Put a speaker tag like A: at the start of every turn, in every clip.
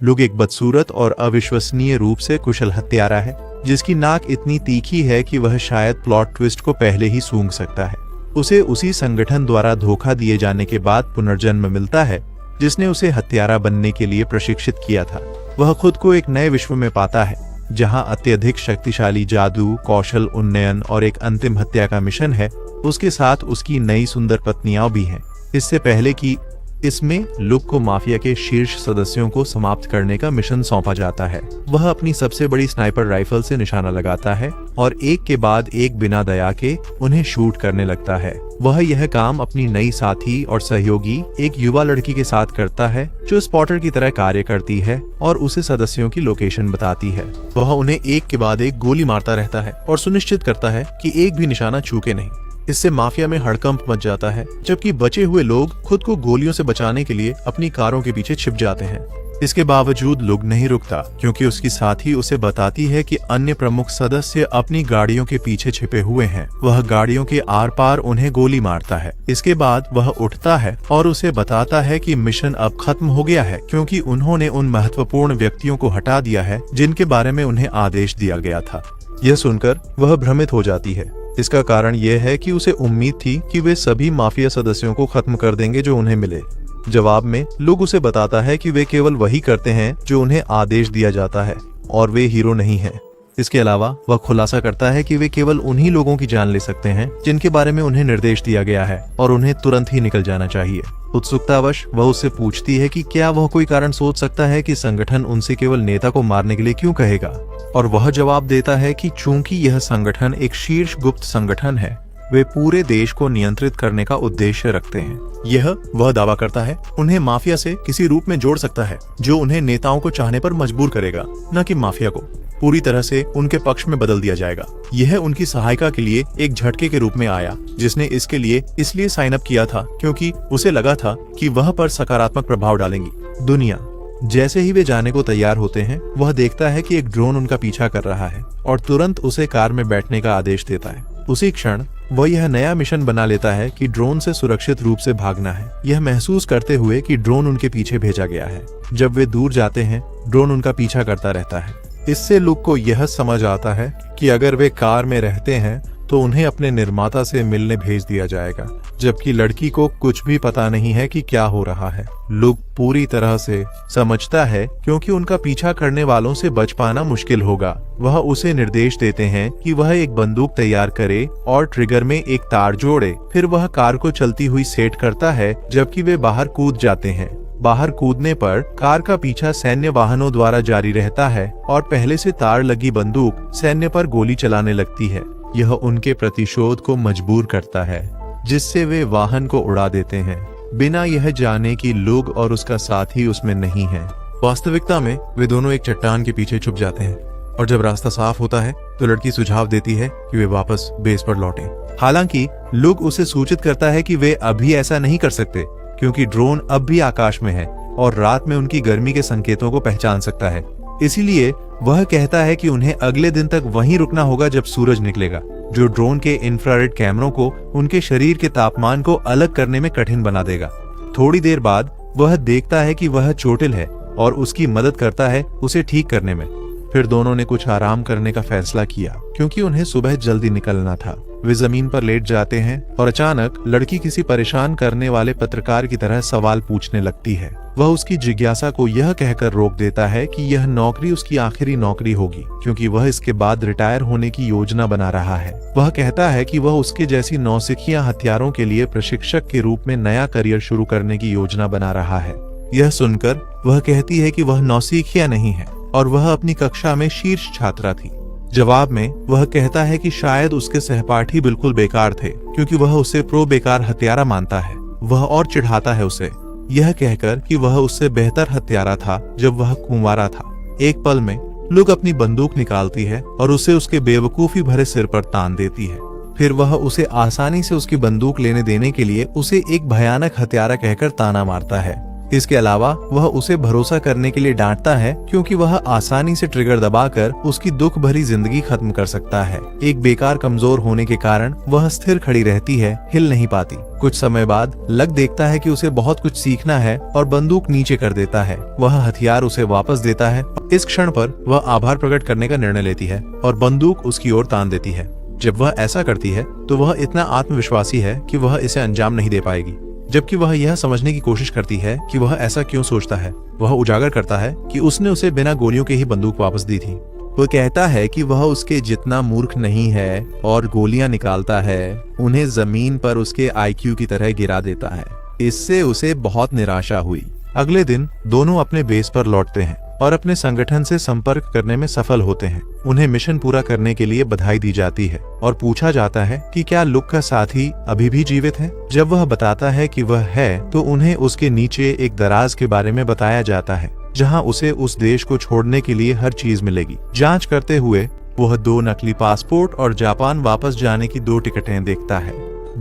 A: Look एक बदसूरत और अविश्वसनीय रूप से कुशल हत्यारा है, जिसकी नाक इतनी तीखी है कि वह शायद प्लॉट ट्विस्ट को पहले ही सूंघ सकता है। उसे उसी संगठन द्वारा धोखा दिए जाने के बाद पुनर्जन्म मिलता है जिसने उसे हत्यारा बनने के लिए प्रशिक्षित किया था। वह खुद को एक नए विश्व में पाता है जहां अत्यधिक शक्तिशाली जादू, कौशल उन्नयन और एक अंतिम हत्या का मिशन है। उसके साथ उसकी नई सुंदर पत्नियां भी हैं। इससे पहले कि इसमें लुक को माफिया के शीर्ष सदस्यों को समाप्त करने का मिशन सौंपा जाता है। वह अपनी सबसे बड़ी स्नाइपर राइफल से निशाना लगाता है और एक के बाद एक बिना दया के उन्हें शूट करने लगता है। वह यह काम अपनी नई साथी और सहयोगी एक युवा लड़की के साथ करता है जो स्पॉटर की तरह कार्य करती है और उसे सदस्यों की लोकेशन बताती है। वह उन्हें एक के बाद एक गोली मारता रहता है और सुनिश्चित करता है कि एक भी निशाना चूके नहीं। इससे माफिया में हड़कंप मच जाता है, जबकि बचे हुए लोग खुद को गोलियों से बचाने के लिए अपनी कारों के पीछे छिप जाते हैं। इसके बावजूद लुक नहीं रुकता, क्योंकि उसकी साथी उसे बताती है कि अन्य प्रमुख सदस्य अपनी गाड़ियों के पीछे छिपे हुए हैं। वह गाड़ियों के आर पार उन्हें गोली मारता है। इसके बाद वह उठता है और उसे बताता है कि मिशन अब खत्म हो गया है, क्योंकि उन्होंने उन महत्वपूर्ण व्यक्तियों को हटा दिया है जिनके बारे में उन्हें आदेश दिया गया था। यह सुनकर वह भ्रमित हो जाती है। इसका कारण यह है कि उसे उम्मीद थी कि वे सभी माफिया सदस्यों को खत्म कर देंगे जो उन्हें मिले। जवाब में लुक उसे बताता है कि वे केवल वही करते हैं जो उन्हें आदेश दिया जाता है और वे हीरो नहीं हैं। इसके अलावा वह खुलासा करता है कि वे केवल उन्हीं लोगों की जान ले सकते हैं जिनके बारे में उन्हें निर्देश दिया गया है और उन्हें तुरंत ही निकल जाना चाहिए। उत्सुकतावश वह उससे पूछती है कि क्या वह कोई कारण सोच सकता है कि संगठन उनसे केवल नेता को मारने के लिए क्यों कहेगा, और वह जवाब देता है कि चूंकि यह संगठन एक शीर्ष गुप्त संगठन है, वे पूरे देश को नियंत्रित करने का उद्देश्य रखते हैं। यह वह दावा करता है उन्हें माफिया से किसी रूप में जोड़ सकता है जो उन्हें नेताओं को चाहने पर मजबूर करेगा, न कि माफिया को पूरी तरह से उनके पक्ष में बदल दिया जाएगा। यह उनकी सहायता के लिए एक झटके के रूप में आया, जिसने इसके लिए इसलिए साइन अप किया था क्योंकि उसे लगा था कि वह पर सकारात्मक प्रभाव डालेंगी दुनिया। जैसे ही वे जाने को तैयार होते हैं, वह देखता है कि एक ड्रोन उनका पीछा कर रहा है और तुरंत उसे कार में बैठने का आदेश देता है। उसी क्षण वह यह नया मिशन बना लेता है कि ड्रोन से सुरक्षित रूप से भागना है, यह महसूस करते हुए कि ड्रोन उनके पीछे भेजा गया है। जब वे दूर जाते हैं, ड्रोन उनका पीछा करता रहता है। इससे लुक को यह समझ आता है कि अगर वे कार में रहते हैं तो उन्हें अपने निर्माता से मिलने भेज दिया जाएगा, जबकि लड़की को कुछ भी पता नहीं है कि क्या हो रहा है। लुक पूरी तरह से समझता है क्योंकि उनका पीछा करने वालों से बच पाना मुश्किल होगा। वह उसे निर्देश देते हैं कि वह एक बंदूक तैयार करे और ट्रिगर में एक तार जोड़े। फिर वह कार को चलती हुई सेट करता है, जबकि वे बाहर कूद जाते हैं। बाहर कूदने पर कार का पीछा सैन्य वाहनों द्वारा जारी रहता है और पहले से तार लगी बंदूक सैन्य पर गोली चलाने लगती है। यह उनके प्रतिशोध को मजबूर करता है, जिससे वे वाहन को उड़ा देते हैं, बिना यह जाने कि लुक और उसका साथी उसमें नहीं है। वास्तविकता में वे दोनों एक चट्टान के पीछे छुप जाते हैं और जब रास्ता साफ होता है तो लड़की सुझाव देती है कि वे वापस बेस पर लौटें। हालांकि लुक उसे सूचित करता है कि वे अभी ऐसा नहीं कर सकते, क्योंकि ड्रोन अब भी आकाश में है और रात में उनकी गर्मी के संकेतों को पहचान सकता है। इसीलिए वह कहता है कि उन्हें अगले दिन तक वहीं रुकना होगा जब सूरज निकलेगा, जो ड्रोन के इंफ्रारेड कैमरों को उनके शरीर के तापमान को अलग करने में कठिन बना देगा। थोड़ी देर बाद वह देखता है कि वह चोटिल है और उसकी मदद करता है उसे ठीक करने में। फिर दोनों ने कुछ आराम करने का फैसला किया, क्योंकि उन्हें सुबह जल्दी निकलना था। वे जमीन पर लेट जाते हैं और अचानक लड़की किसी परेशान करने वाले पत्रकार की तरह सवाल पूछने लगती है। वह उसकी जिज्ञासा को यह कहकर रोक देता है कि यह नौकरी उसकी आखिरी नौकरी होगी, क्योंकि वह इसके बाद रिटायर होने की योजना बना रहा है। वह कहता है कि वह उसके जैसी नौसिखिया हथियारों के लिए प्रशिक्षक के रूप में नया करियर शुरू करने की योजना बना रहा है। यह सुनकर वह कहती है कि वह नौसिखिया नहीं है और वह अपनी कक्षा में शीर्ष छात्रा थी। जवाब में वह कहता है कि शायद उसके सहपाठी बिल्कुल बेकार थे, क्योंकि वह उसे प्रो बेकार हत्यारा मानता है। वह और चिढ़ाता है उसे, यह कहकर कि वह उससे बेहतर हत्यारा था जब वह कुंवारा था। एक पल में लुक अपनी बंदूक निकालती है और उसे उसके बेवकूफी भरे सिर पर तान देती है। फिर वह उसे आसानी से उसकी बंदूक लेने देने के लिए उसे एक भयानक हत्यारा कहकर ताना मारता है। इसके अलावा वह उसे भरोसा करने के लिए डांटता है क्योंकि वह आसानी से ट्रिगर दबाकर उसकी दुख भरी जिंदगी खत्म कर सकता है। एक बेकार कमजोर होने के कारण वह स्थिर खड़ी रहती है, हिल नहीं पाती। कुछ समय बाद लक देखता है कि उसे बहुत कुछ सीखना है और बंदूक नीचे कर देता है। वह हथियार उसे वापस देता है। इस क्षण पर वह आभार प्रकट करने का निर्णय लेती है और बंदूक उसकी ओर तान देती है। जब वह ऐसा करती है तो वह इतना आत्मविश्वासी है कि वह इसे अंजाम नहीं दे पाएगी, जबकि वह यह समझने की कोशिश करती है कि वह ऐसा क्यों सोचता है। वह उजागर करता है कि उसने उसे बिना गोलियों के ही बंदूक वापस दी थी। वह कहता है कि वह उसके जितना मूर्ख नहीं है और गोलियां निकालता है, उन्हें जमीन पर उसके IQ की तरह गिरा देता है। इससे उसे बहुत निराशा हुई। अगले दिन दोनों अपने बेस पर लौटते हैं और अपने संगठन से संपर्क करने में सफल होते हैं। उन्हें मिशन पूरा करने के लिए बधाई दी जाती है और पूछा जाता है कि क्या लुक का साथी अभी भी जीवित है। जब वह बताता है कि वह है, तो उन्हें उसके नीचे एक दराज के बारे में बताया जाता है, जहां उसे उस देश को छोड़ने के लिए हर चीज मिलेगी। जांच करते हुए वह 2 नकली पासपोर्ट और जापान वापस जाने की 2 टिकटें देखता है।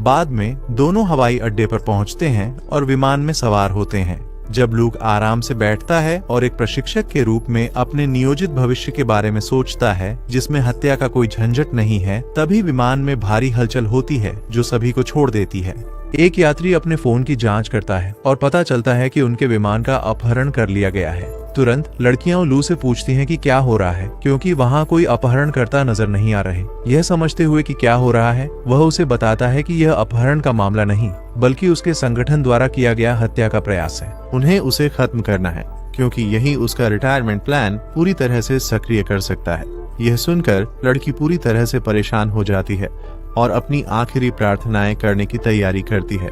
A: बाद में दोनों हवाई अड्डे पर पहुंचते हैं और विमान में सवार होते हैं। जब लूक आराम से बैठता है और एक प्रशिक्षक के रूप में अपने नियोजित भविष्य के बारे में सोचता है, जिसमें हत्या का कोई झंझट नहीं है, तभी विमान में भारी हलचल होती है जो सभी को छोड़ देती है। एक यात्री अपने फोन की जांच करता है और पता चलता है कि उनके विमान का अपहरण कर लिया गया है। तुरंत लड़कियां लू से पूछती हैं कि क्या हो रहा है, क्योंकि वहां कोई अपहरणकर्ता नजर नहीं आ रहे। यह समझते हुए कि क्या हो रहा है, वह उसे बताता है कि यह अपहरण का मामला नहीं, बल्कि उसके संगठन द्वारा किया गया हत्या का प्रयास है। उन्हें उसे खत्म करना है, क्योंकि यही उसका रिटायरमेंट प्लान पूरी तरह से सक्रिय कर सकता है। यह सुनकर लड़की पूरी तरह से परेशान हो जाती है और अपनी आखिरी प्रार्थनाएं करने की तैयारी करती है।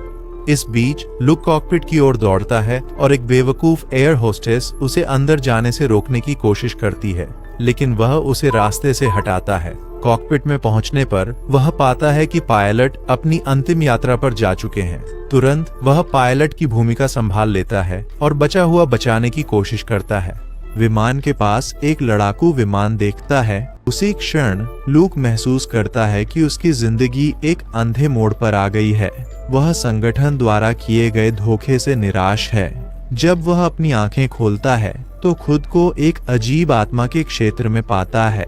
A: इस बीच लुक कॉकपिट की ओर दौड़ता है और एक बेवकूफ एयर होस्टेस उसे अंदर जाने से रोकने की कोशिश करती है, लेकिन वह उसे रास्ते से हटाता है। कॉकपिट में पहुंचने पर वह पाता है कि पायलट अपनी अंतिम यात्रा पर जा चुके हैं। तुरंत वह पायलट की भूमिका संभाल लेता है और बचा हुआ बचाने की कोशिश करता है। विमान के पास एक लड़ाकू विमान देखता है। उसी क्षण लूक महसूस करता है कि उसकी जिंदगी एक अंधे मोड़ पर आ गई है। वह संगठन द्वारा किए गए धोखे से निराश है। जब वह अपनी आंखें खोलता है तो खुद को एक अजीब आत्मा के क्षेत्र में पाता है,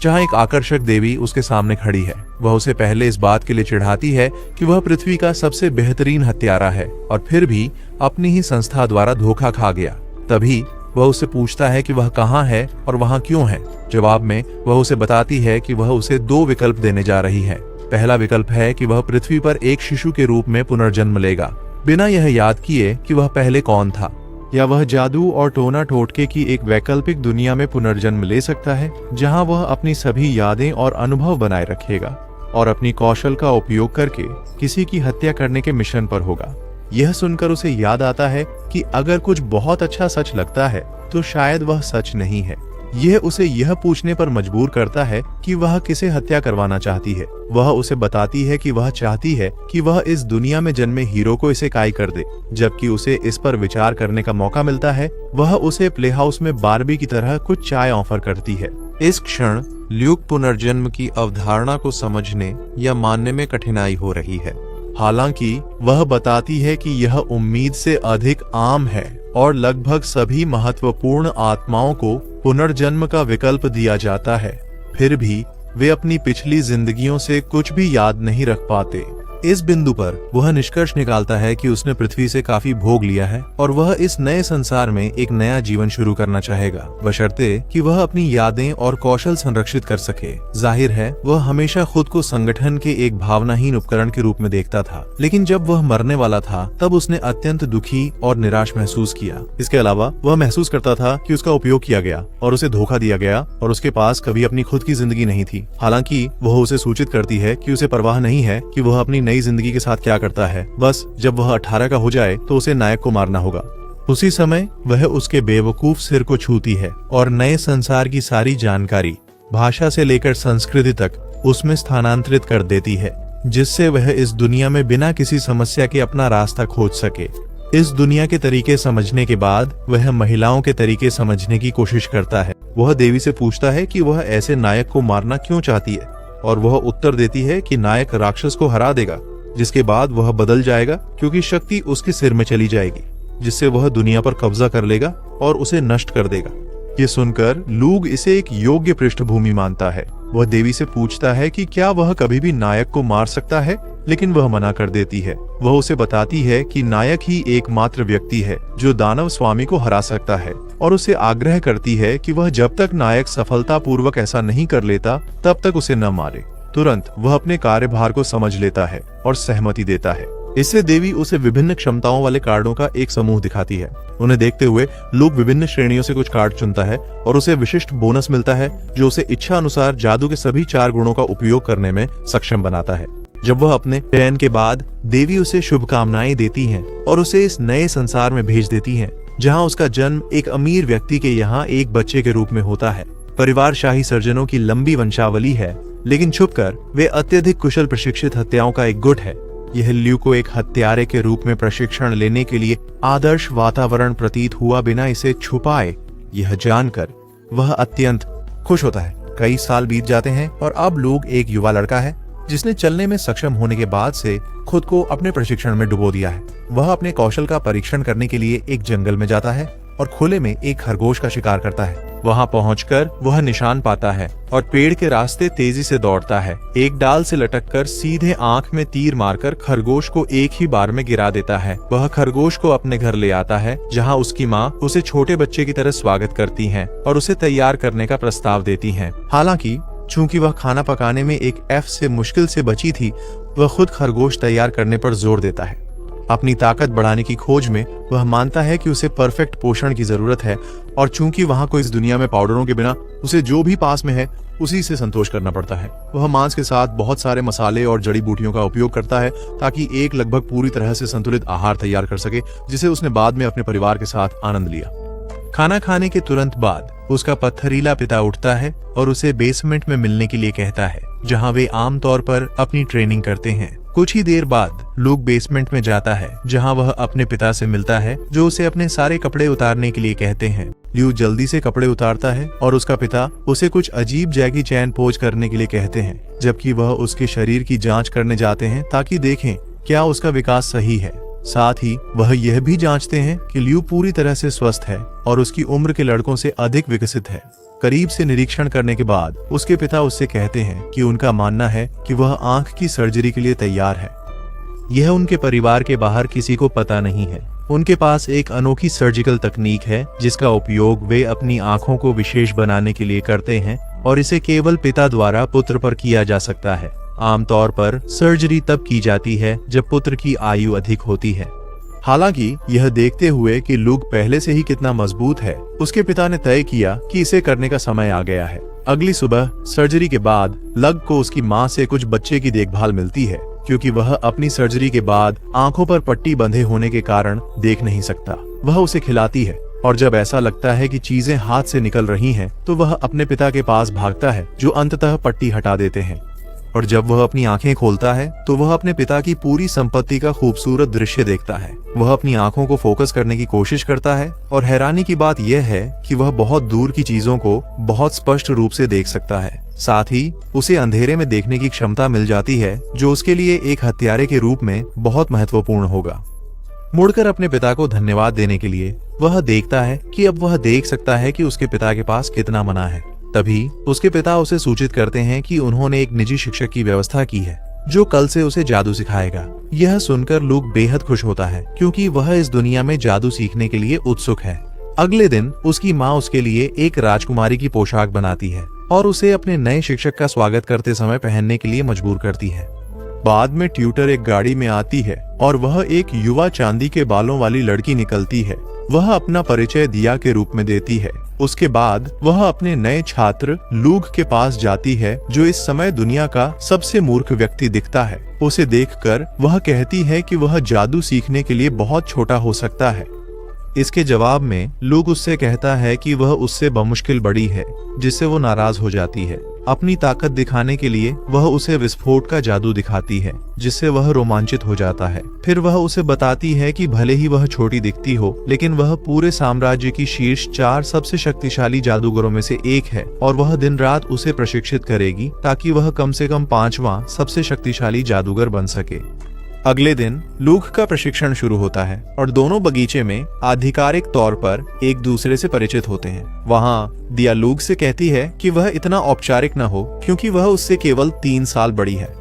A: जहां एक आकर्षक देवी उसके सामने खड़ी है। वह उसे पहले इस बात के लिए चिढ़ाती है कि वह पृथ्वी का सबसे बेहतरीन हत्यारा है और फिर भी अपनी ही संस्था द्वारा धोखा खा गया। तभी वह उससे पूछता है कि वह कहाँ है और वहाँ क्यों है। जवाब में वह उसे बताती है कि वह उसे 2 विकल्प देने जा रही है। पहला विकल्प है कि वह पृथ्वी पर एक शिशु के रूप में पुनर्जन्म लेगा, बिना यह याद किए कि वह पहले कौन था, या वह जादू और टोना टोटके की एक वैकल्पिक दुनिया में पुनर्जन्म ले सकता है, जहां वह अपनी सभी यादें और अनुभव बनाए रखेगा और अपनी कौशल का उपयोग करके किसी की हत्या करने के मिशन पर होगा। यह सुनकर उसे याद आता है कि अगर कुछ बहुत अच्छा सच लगता है तो शायद वह सच नहीं है। यह उसे यह पूछने पर मजबूर करता है कि वह किसे हत्या करवाना चाहती है। वह उसे बताती है कि वह चाहती है कि वह इस दुनिया में जन्मे हीरो को इसे काय कर दे। जबकि उसे इस पर विचार करने का मौका मिलता है, वह उसे प्लेहाउस में बारबी की तरह कुछ चाय ऑफर करती है। इस क्षण ल्यूक पुनर्जन्म की अवधारणा को समझने या मानने में कठिनाई हो रही है। हालांकि वह बताती है कि यह उम्मीद से अधिक आम है और लगभग सभी महत्वपूर्ण आत्माओं को पुनर्जन्म का विकल्प दिया जाता है। फिर भी वे अपनी पिछली जिंदगियों से कुछ भी याद नहीं रख पाते। इस बिंदु पर वह निष्कर्ष निकालता है कि उसने पृथ्वी से काफी भोग लिया है और वह इस नए संसार में एक नया जीवन शुरू करना चाहेगा, बशर्ते कि वह अपनी यादें और कौशल संरक्षित कर सके। जाहिर है वह हमेशा खुद को संगठन के एक भावनाहीन उपकरण के रूप में देखता था, लेकिन जब वह मरने वाला था तब उसने अत्यंत दुखी और निराश महसूस किया। इसके अलावा वह महसूस करता था कि उसका उपयोग किया गया और उसे धोखा दिया गया और उसके पास कभी अपनी खुद की जिंदगी नहीं थी। हालांकि वह उसे सूचित करती है कि उसे परवाह नहीं है कि वह अपनी नई जिंदगी के साथ क्या करता है, बस जब वह 18 का हो जाए तो उसे नायक को मारना होगा। उसी समय वह उसके बेवकूफ सिर को छूती है और नए संसार की सारी जानकारी, भाषा से लेकर संस्कृति तक, उसमें स्थानांतरित कर देती है, जिससे वह इस दुनिया में बिना किसी समस्या के अपना रास्ता खोज सके। इस दुनिया के तरीके समझने के बाद वह महिलाओं के तरीके समझने की कोशिश करता है। वह देवी से पूछता है कि वह ऐसे नायक को मारना क्यों चाहती है और वह उत्तर देती है कि नायक राक्षस को हरा देगा, जिसके बाद वह बदल जाएगा क्योंकि शक्ति उसके सिर में चली जाएगी। जिससे वह दुनिया पर कब्जा कर लेगा और उसे नष्ट कर देगा। ये सुनकर लूग इसे एक योग्य पृष्ठभूमि मानता है। वह देवी से पूछता है कि क्या वह कभी भी नायक को मार सकता है, लेकिन वह मना कर देती है। वह उसे बताती है कि नायक ही एकमात्र व्यक्ति है जो दानव स्वामी को हरा सकता है, और उसे आग्रह करती है कि वह जब तक नायक सफलतापूर्वक ऐसा नहीं कर लेता तब तक उसे न मारे। तुरंत वह अपने कार्यभार को समझ लेता है और सहमति देता है। इससे देवी उसे विभिन्न क्षमताओं वाले कार्डों का एक समूह दिखाती है। उन्हें देखते हुए लूग विभिन्न श्रेणियों से कुछ कार्ड चुनता है और उसे विशिष्ट बोनस मिलता है जो उसे इच्छा अनुसार जादू के सभी 4 गुणों का उपयोग करने में सक्षम बनाता है। जब वह अपने चयन के बाद देवी उसे शुभकामनाएं देती हैं और उसे इस नए संसार में भेज देती हैं, जहां उसका जन्म एक अमीर व्यक्ति के यहाँ एक बच्चे के रूप में होता है। परिवार शाही सर्जनों की लंबी वंशावली है, लेकिन छुपकर वे अत्यधिक कुशल प्रशिक्षित हत्याओं का एक गुट है। यह ल्यू को एक हत्यारे के रूप में प्रशिक्षण लेने के लिए आदर्श वातावरण प्रतीत हुआ बिना इसे छुपाए। यह जानकर वह अत्यंत खुश होता है। कई साल बीत जाते हैं और अब लूग एक युवा लड़का है जिसने चलने में सक्षम होने के बाद से खुद को अपने प्रशिक्षण में डुबो दिया है। वह अपने कौशल का परीक्षण करने के लिए एक जंगल में जाता है और खुले में एक खरगोश का शिकार करता है। वहां पहुंचकर वह निशान पाता है और पेड़ के रास्ते तेजी से दौड़ता है। एक डाल से लटककर सीधे आंख में तीर मारकर खरगोश को एक ही बार में गिरा देता है। वह खरगोश को अपने घर ले आता है, जहां उसकी माँ उसे छोटे बच्चे की तरह स्वागत करती हैं और उसे तैयार करने का प्रस्ताव देती हैं। हालांकि चूंकि वह खाना पकाने में एक F से मुश्किल से बची थी, वह खुद खरगोश तैयार करने पर जोर देता है। अपनी ताकत बढ़ाने की खोज में वह मानता है कि उसे परफेक्ट पोषण की जरूरत है, और चूंकि वहां को इस दुनिया में पाउडरों के बिना उसे जो भी पास में है उसी से संतोष करना पड़ता है। वह मांस के साथ बहुत सारे मसाले और जड़ी बूटियों का उपयोग करता है ताकि एक लगभग पूरी तरह से संतुलित आहार तैयार कर सके, जिसे उसने बाद में अपने परिवार के साथ आनंद लिया। खाना खाने के तुरंत बाद उसका पत्थरीला पिता उठता है और उसे बेसमेंट में मिलने के लिए कहता है, जहां वे आमतौर पर अपनी ट्रेनिंग करते हैं। कुछ ही देर बाद लूग बेसमेंट में जाता है, जहां वह अपने पिता से मिलता है, जो उसे अपने सारे कपड़े उतारने के लिए कहते हैं। ल्यू जल्दी से कपड़े उतारता है और उसका पिता उसे कुछ अजीब जैकी चैन पोज करने के लिए कहते हैं, जबकि वह उसके शरीर की जांच करने जाते हैं ताकि देखें क्या उसका विकास सही है। साथ ही वह यह भी जांचते हैं कि ल्यू पूरी तरह से स्वस्थ है और उसकी उम्र के लड़कों से अधिक विकसित है। करीब से निरीक्षण करने के बाद उसके पिता उससे कहते हैं कि उनका मानना है कि वह आंख की सर्जरी के लिए तैयार है। यह उनके परिवार के बाहर किसी को पता नहीं है। उनके पास एक अनोखी सर्जिकल तकनीक है जिसका उपयोग वे अपनी आंखों को विशेष बनाने के लिए करते हैं, और इसे केवल पिता द्वारा पुत्र पर किया जा सकता है। आमतौर पर सर्जरी तब की जाती है जब पुत्र की आयु अधिक होती है। हालांकि यह देखते हुए कि लूग पहले से ही कितना मजबूत है, उसके पिता ने तय किया कि इसे करने का समय आ गया है। अगली सुबह सर्जरी के बाद लग को उसकी माँ से कुछ बच्चे की देखभाल मिलती है, क्योंकि वह अपनी सर्जरी के बाद आंखों पर पट्टी बंधे होने के कारण देख नहीं सकता। वह उसे खिलाती है, और जब ऐसा लगता है कि चीजें हाथ से निकल रही हैं, तो वह अपने पिता के पास भागता है, जो अंततः पट्टी हटा देते हैं। और जब वह अपनी आंखें खोलता है तो वह अपने पिता की पूरी संपत्ति का खूबसूरत दृश्य देखता है। वह अपनी आंखों को फोकस करने की कोशिश करता है, और हैरानी की बात यह है कि वह बहुत दूर की चीजों को बहुत स्पष्ट रूप से देख सकता है। साथ ही उसे अंधेरे में देखने की क्षमता मिल जाती है, जो उसके लिए एक हत्यारे के रूप में बहुत महत्वपूर्ण होगा। मुड़कर अपने पिता को धन्यवाद देने के लिए वह देखता है कि अब वह देख सकता है कि उसके पिता के पास कितना मना है। तभी उसके पिता उसे सूचित करते हैं कि उन्होंने एक निजी शिक्षक की व्यवस्था की है, जो कल से उसे जादू सिखाएगा। यह सुनकर लूग बेहद खुश होता है, क्योंकि वह इस दुनिया में जादू सीखने के लिए उत्सुक है। अगले दिन उसकी माँ उसके लिए एक राजकुमारी की पोशाक बनाती है और उसे अपने नए शिक्षक का स्वागत करते समय पहनने के लिए मजबूर करती है। बाद में ट्यूटर एक गाड़ी में आती है और वह एक युवा चांदी के बालों वाली लड़की निकलती है। वह अपना परिचय दिया के रूप में देती है। उसके बाद वह अपने नए छात्र लूग के पास जाती है, जो इस समय दुनिया का सबसे मूर्ख व्यक्ति दिखता है। उसे देखकर वह कहती है कि वह जादू सीखने के लिए बहुत छोटा हो सकता है। इसके जवाब में लूग उससे कहता है कि वह उससे बमुश्किल बड़ी है, जिससे वो नाराज हो जाती है। अपनी ताकत दिखाने के लिए वह उसे विस्फोट का जादू दिखाती है, जिससे वह रोमांचित हो जाता है। फिर वह उसे बताती है कि भले ही वह छोटी दिखती हो, लेकिन वह पूरे साम्राज्य की शीर्ष 4 सबसे शक्तिशाली जादूगरों में से एक है, और वह दिन रात उसे प्रशिक्षित करेगी ताकि वह कम से कम 5वां सबसे शक्तिशाली जादूगर बन सके। अगले दिन लूक का प्रशिक्षण शुरू होता है और दोनों बगीचे में आधिकारिक तौर पर एक दूसरे से परिचित होते हैं। वहाँ दिया लूक से कहती है कि वह इतना औपचारिक न हो क्योंकि वह उससे केवल 3 साल बड़ी है,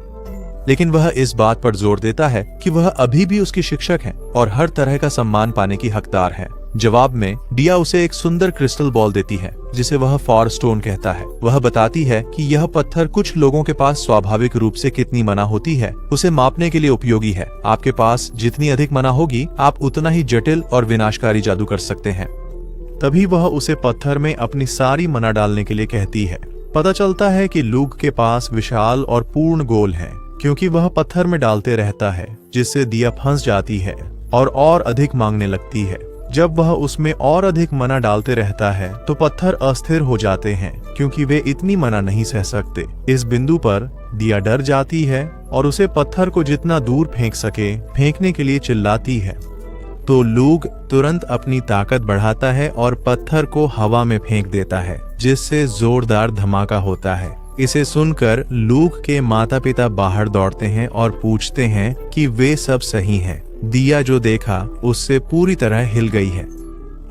A: लेकिन वह इस बात पर जोर देता है कि वह अभी भी उसकी शिक्षक है और हर तरह का सम्मान पाने की हकदार है। जवाब में दिया उसे एक सुंदर क्रिस्टल बॉल देती है जिसे वह फॉर स्टोन कहता है। वह बताती है कि यह पत्थर कुछ लोगों के पास स्वाभाविक रूप से कितनी मना होती है उसे मापने के लिए उपयोगी है। आपके पास जितनी अधिक मना होगी आप उतना ही जटिल और विनाशकारी जादू कर सकते हैं। तभी वह उसे पत्थर में अपनी सारी मना डालने के लिए कहती है। पता चलता है कि लूक के पास विशाल और पूर्ण गोल है क्योंकि वह पत्थर में डालते रहता है, जिससे दिया फंस जाती है और अधिक मांगने लगती है। जब वह उसमें और अधिक मना डालते रहता है तो पत्थर अस्थिर हो जाते हैं क्योंकि वे इतनी मना नहीं सह सकते। इस बिंदु पर दिया डर जाती है और उसे पत्थर को जितना दूर फेंक सके फेंकने के लिए चिल्लाती है। तो लूक तुरंत अपनी ताकत बढ़ाता है और पत्थर को हवा में फेंक देता है, जिससे जोरदार धमाका होता है। इसे सुनकर लूक के माता पिता बाहर दौड़ते हैं और पूछते हैं कि वे सब सही हैं। दिया जो देखा उससे पूरी तरह हिल गई है।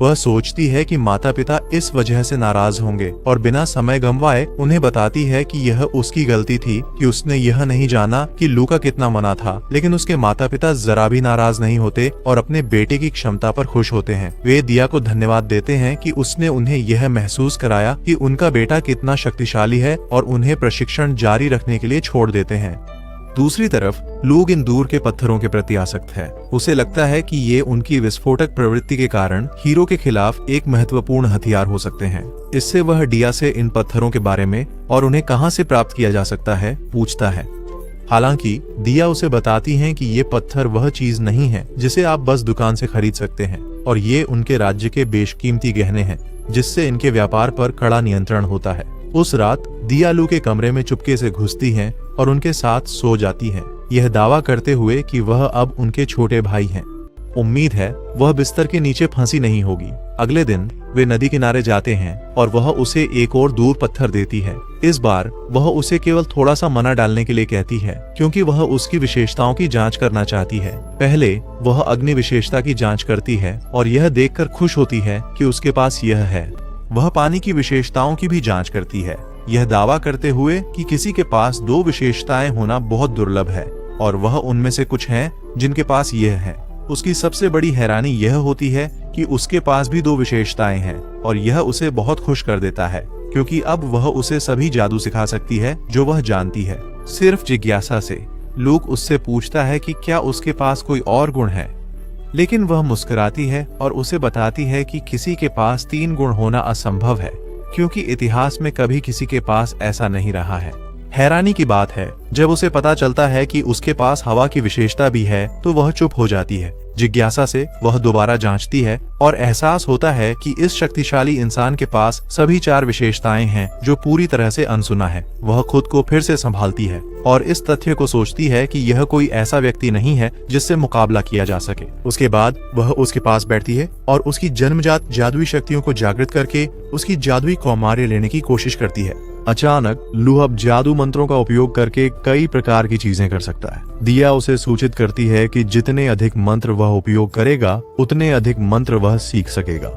A: वह सोचती है कि माता पिता इस वजह से नाराज होंगे और बिना समय गंवाए उन्हें बताती है कि यह उसकी गलती थी कि उसने यह नहीं जाना कि लूका कितना मना था। लेकिन उसके माता पिता जरा भी नाराज नहीं होते और अपने बेटे की क्षमता पर खुश होते हैं। वे दिया को धन्यवाद देते हैं कि उसने उन्हें यह महसूस कराया कि उनका बेटा कितना शक्तिशाली है और उन्हें प्रशिक्षण जारी रखने के लिए छोड़ देते हैं। दूसरी तरफ लूक इन दूर के पत्थरों के प्रति आसक्त है। उसे लगता है कि ये उनकी विस्फोटक प्रवृत्ति के कारण हीरो के खिलाफ एक महत्वपूर्ण हथियार हो सकते हैं। इससे वह दिया से इन पत्थरों के बारे में और उन्हें कहां से प्राप्त किया जा सकता है पूछता है। हालांकि दिया उसे बताती है कि ये पत्थर वह चीज नहीं है जिसे आप बस दुकान से खरीद सकते हैं और ये उनके राज्य के बेशकीमती गहने हैं जिससे इनके व्यापार पर कड़ा नियंत्रण होता है। उस रात दिया लूक के कमरे में चुपके से घुसती है और उनके साथ सो जाती है, यह दावा करते हुए कि वह अब उनके छोटे भाई हैं। उम्मीद है वह बिस्तर के नीचे फंसी नहीं होगी। अगले दिन वे नदी किनारे जाते हैं और वह उसे एक और दूर पत्थर देती है। इस बार वह उसे केवल थोड़ा सा मना डालने के लिए कहती है क्योंकि वह उसकी विशेषताओं की जांच करना चाहती है। पहले वह अग्नि विशेषता की जांच करती है और यह देखकर खुश होती है कि उसके पास यह है। वह पानी की विशेषताओं की भी जांच करती है, यह दावा करते हुए कि किसी के पास 2 विशेषताएं होना बहुत दुर्लभ है और वह उनमें से कुछ हैं जिनके पास यह है। उसकी सबसे बड़ी हैरानी यह होती है कि उसके पास भी 2 विशेषताएं हैं और यह उसे बहुत खुश कर देता है क्योंकि अब वह उसे सभी जादू सिखा सकती है जो वह जानती है। सिर्फ जिज्ञासा से लूक उससे पूछता है कि क्या उसके पास कोई और गुण है, लेकिन वह मुस्कुराती है और उसे बताती है कि किसी के पास 3 गुण होना असंभव है क्योंकि इतिहास में कभी किसी के पास ऐसा नहीं रहा है। हैरानी की बात है जब उसे पता चलता है कि उसके पास हवा की विशेषता भी है तो वह चुप हो जाती है। जिज्ञासा से वह दोबारा जांचती है और एहसास होता है कि इस शक्तिशाली इंसान के पास सभी 4 विशेषताएं हैं जो पूरी तरह से अनसुना है। वह खुद को फिर से संभालती है और इस तथ्य को सोचती है कि यह कोई ऐसा व्यक्ति नहीं है जिससे मुकाबला किया जा सके। उसके बाद वह उसके पास बैठती है और उसकी जन्मजात जादुई शक्तियों को जागृत करके उसकी जादुई कौमार्य लेने की कोशिश करती है। अचानक लू अब जादू मंत्रों का उपयोग करके कई प्रकार की चीजें कर सकता है। दिया उसे सूचित करती है कि जितने अधिक मंत्र वह उपयोग करेगा उतने अधिक मंत्र वह सीख सकेगा।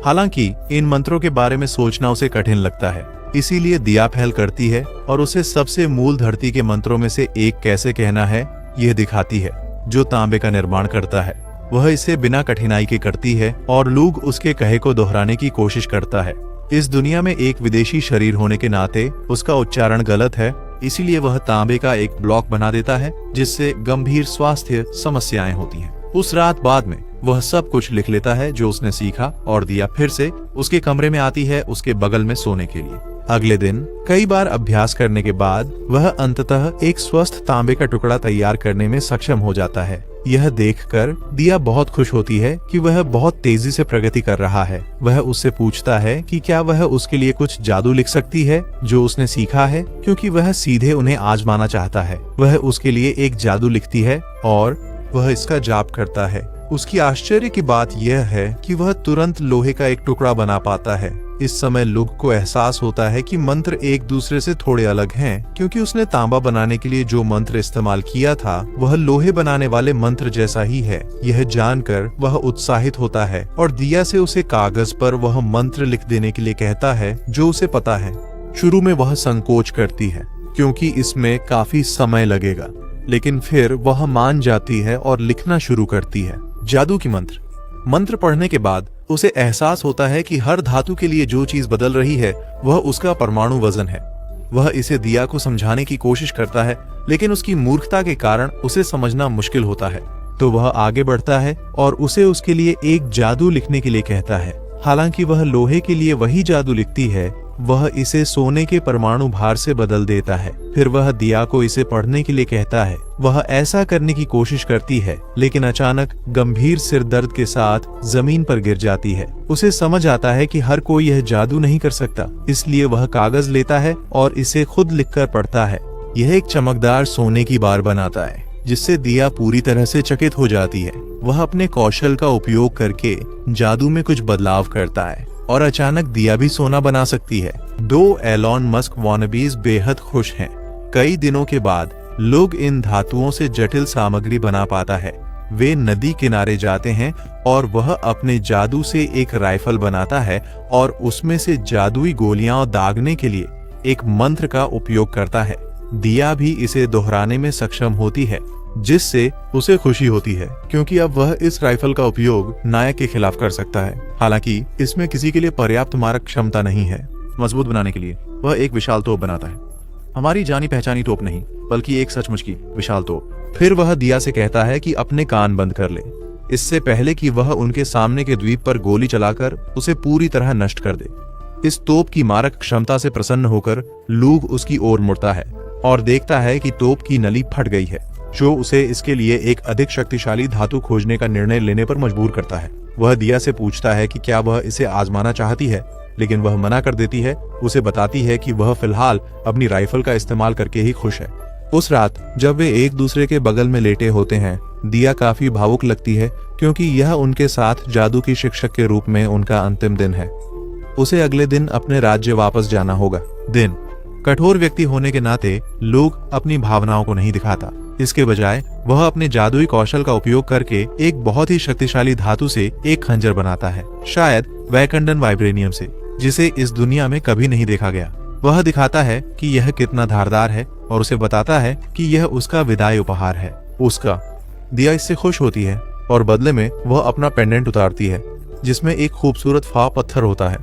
A: हालांकि इन मंत्रों के बारे में सोचना उसे कठिन लगता है, इसीलिए दिया पहल करती है और उसे सबसे मूल धरती के मंत्रों में से एक कैसे कहना है यह दिखाती है, जो तांबे का निर्माण करता है। वह इसे बिना कठिनाई के करती है और लूक उसके कहे को दोहराने की कोशिश करता है। इस दुनिया में एक विदेशी शरीर होने के नाते उसका उच्चारण गलत है, इसीलिए वह तांबे का एक ब्लॉक बना देता है जिससे गंभीर स्वास्थ्य समस्याएं होती हैं। उस रात बाद में वह सब कुछ लिख लेता है जो उसने सीखा और दिया फिर से उसके कमरे में आती है उसके बगल में सोने के लिए। अगले दिन कई बार अभ्यास करने के बाद वह अंततः एक स्वस्थ तांबे का टुकड़ा तैयार करने में सक्षम हो जाता है। यह देखकर दिया बहुत खुश होती है कि वह बहुत तेजी से प्रगति कर रहा है। वह उससे पूछता है कि क्या वह उसके लिए कुछ जादू लिख सकती है जो उसने सीखा है, क्योंकि वह सीधे उन्हें आजमाना चाहता है। वह उसके लिए एक जादू लिखती है और वह इसका जाप करता है। उसकी आश्चर्य की बात यह है कि वह तुरंत लोहे का एक टुकड़ा बना पाता है। इस समय लुक को एहसास होता है कि मंत्र एक दूसरे से थोड़े अलग हैं, क्योंकि उसने तांबा बनाने के लिए जो मंत्र इस्तेमाल किया था वह लोहे बनाने वाले मंत्र जैसा ही है। यह जानकर वह उत्साहित होता है और दिया से उसे कागज पर वह मंत्र लिख देने के लिए कहता है जो उसे पता है। शुरू में वह संकोच करती है क्योंकि इसमें काफी समय लगेगा, लेकिन फिर वह मान जाती है और लिखना शुरू करती है। जादू की मंत्र पढ़ने के बाद उसे एहसास होता है कि हर धातु के लिए जो चीज बदल रही है वह उसका परमाणु वजन है। वह इसे दिया को समझाने की कोशिश करता है, लेकिन उसकी मूर्खता के कारण उसे समझना मुश्किल होता है। तो वह आगे बढ़ता है और उसे उसके लिए एक जादू लिखने के लिए कहता है। हालांकि वह लोहे के लिए वही जादू लिखती है, वह इसे सोने के परमाणु भार से बदल देता है। फिर वह दिया को इसे पढ़ने के लिए कहता है। वह ऐसा करने की कोशिश करती है, लेकिन अचानक गंभीर सिर दर्द के साथ जमीन पर गिर जाती है। उसे समझ आता है कि हर कोई यह जादू नहीं कर सकता, इसलिए वह कागज लेता है और इसे खुद लिखकर पढ़ता है। यह एक चमकदार सोने की बार बनाता है, जिससे दिया पूरी तरह से चकित हो जाती है। वह अपने कौशल का उपयोग करके जादू में कुछ बदलाव करता है और अचानक दिया भी सोना बना सकती है। 2 एलॉन मस्क वॉनबीज बेहद खुश हैं। कई दिनों के बाद लोग इन धातुओं से जटिल सामग्री बना पाता है। वे नदी किनारे जाते हैं और वह अपने जादू से एक राइफल बनाता है और उसमें से जादुई गोलियां दागने के लिए एक मंत्र का उपयोग करता है। दिया भी इसे दोहराने में सक्षम होती है, जिससे उसे खुशी होती है क्योंकि अब वह इस राइफल का उपयोग नायक के खिलाफ कर सकता है। हालांकि इसमें किसी के लिए पर्याप्त मारक क्षमता नहीं है। मजबूत बनाने के लिए वह एक विशाल तोप बनाता है। हमारी जानी पहचानी तोप नहीं, बल्कि एक सचमुच की विशाल तोप। फिर वह दिया से कहता है कि अपने कान बंद कर ले, इससे पहले कि वह उनके सामने के द्वीप पर गोली चलाकर उसे पूरी तरह नष्ट कर दे। इस तोप की मारक क्षमता से प्रसन्न होकर लूग उसकी ओर मुड़ता है और देखता है कि तोप की नली फट गई है, जो उसे इसके लिए एक अधिक शक्तिशाली धातु खोजने का निर्णय लेने पर मजबूर करता है। वह दिया से पूछता है कि क्या वह इसे आजमाना चाहती है, लेकिन वह मना कर देती है। उसे बताती है कि वह फिलहाल अपनी राइफल का इस्तेमाल करके ही खुश है। उस रात जब वे एक दूसरे के बगल में लेटे होते हैं, दिया काफी भावुक लगती है क्योंकि यह उनके साथ जादू की शिक्षक के रूप में उनका अंतिम दिन है। उसे अगले दिन अपने राज्य वापस जाना होगा। दिन कठोर व्यक्ति होने के नाते लोग अपनी भावनाओं को नहीं दिखाता। इसके बजाय वह अपने जादुई कौशल का उपयोग करके एक बहुत ही शक्तिशाली धातु से एक खंजर बनाता है, शायद वैकंडन वाइब्रेनियम से, जिसे इस दुनिया में कभी नहीं देखा गया। वह दिखाता है कि यह कितना धारदार है और उसे बताता है कि यह उसका विदाई उपहार है। उसका दिया इससे खुश होती है और बदले में वह अपना पेंडेंट उतारती है, जिसमें एक खूबसूरत फा पत्थर होता है,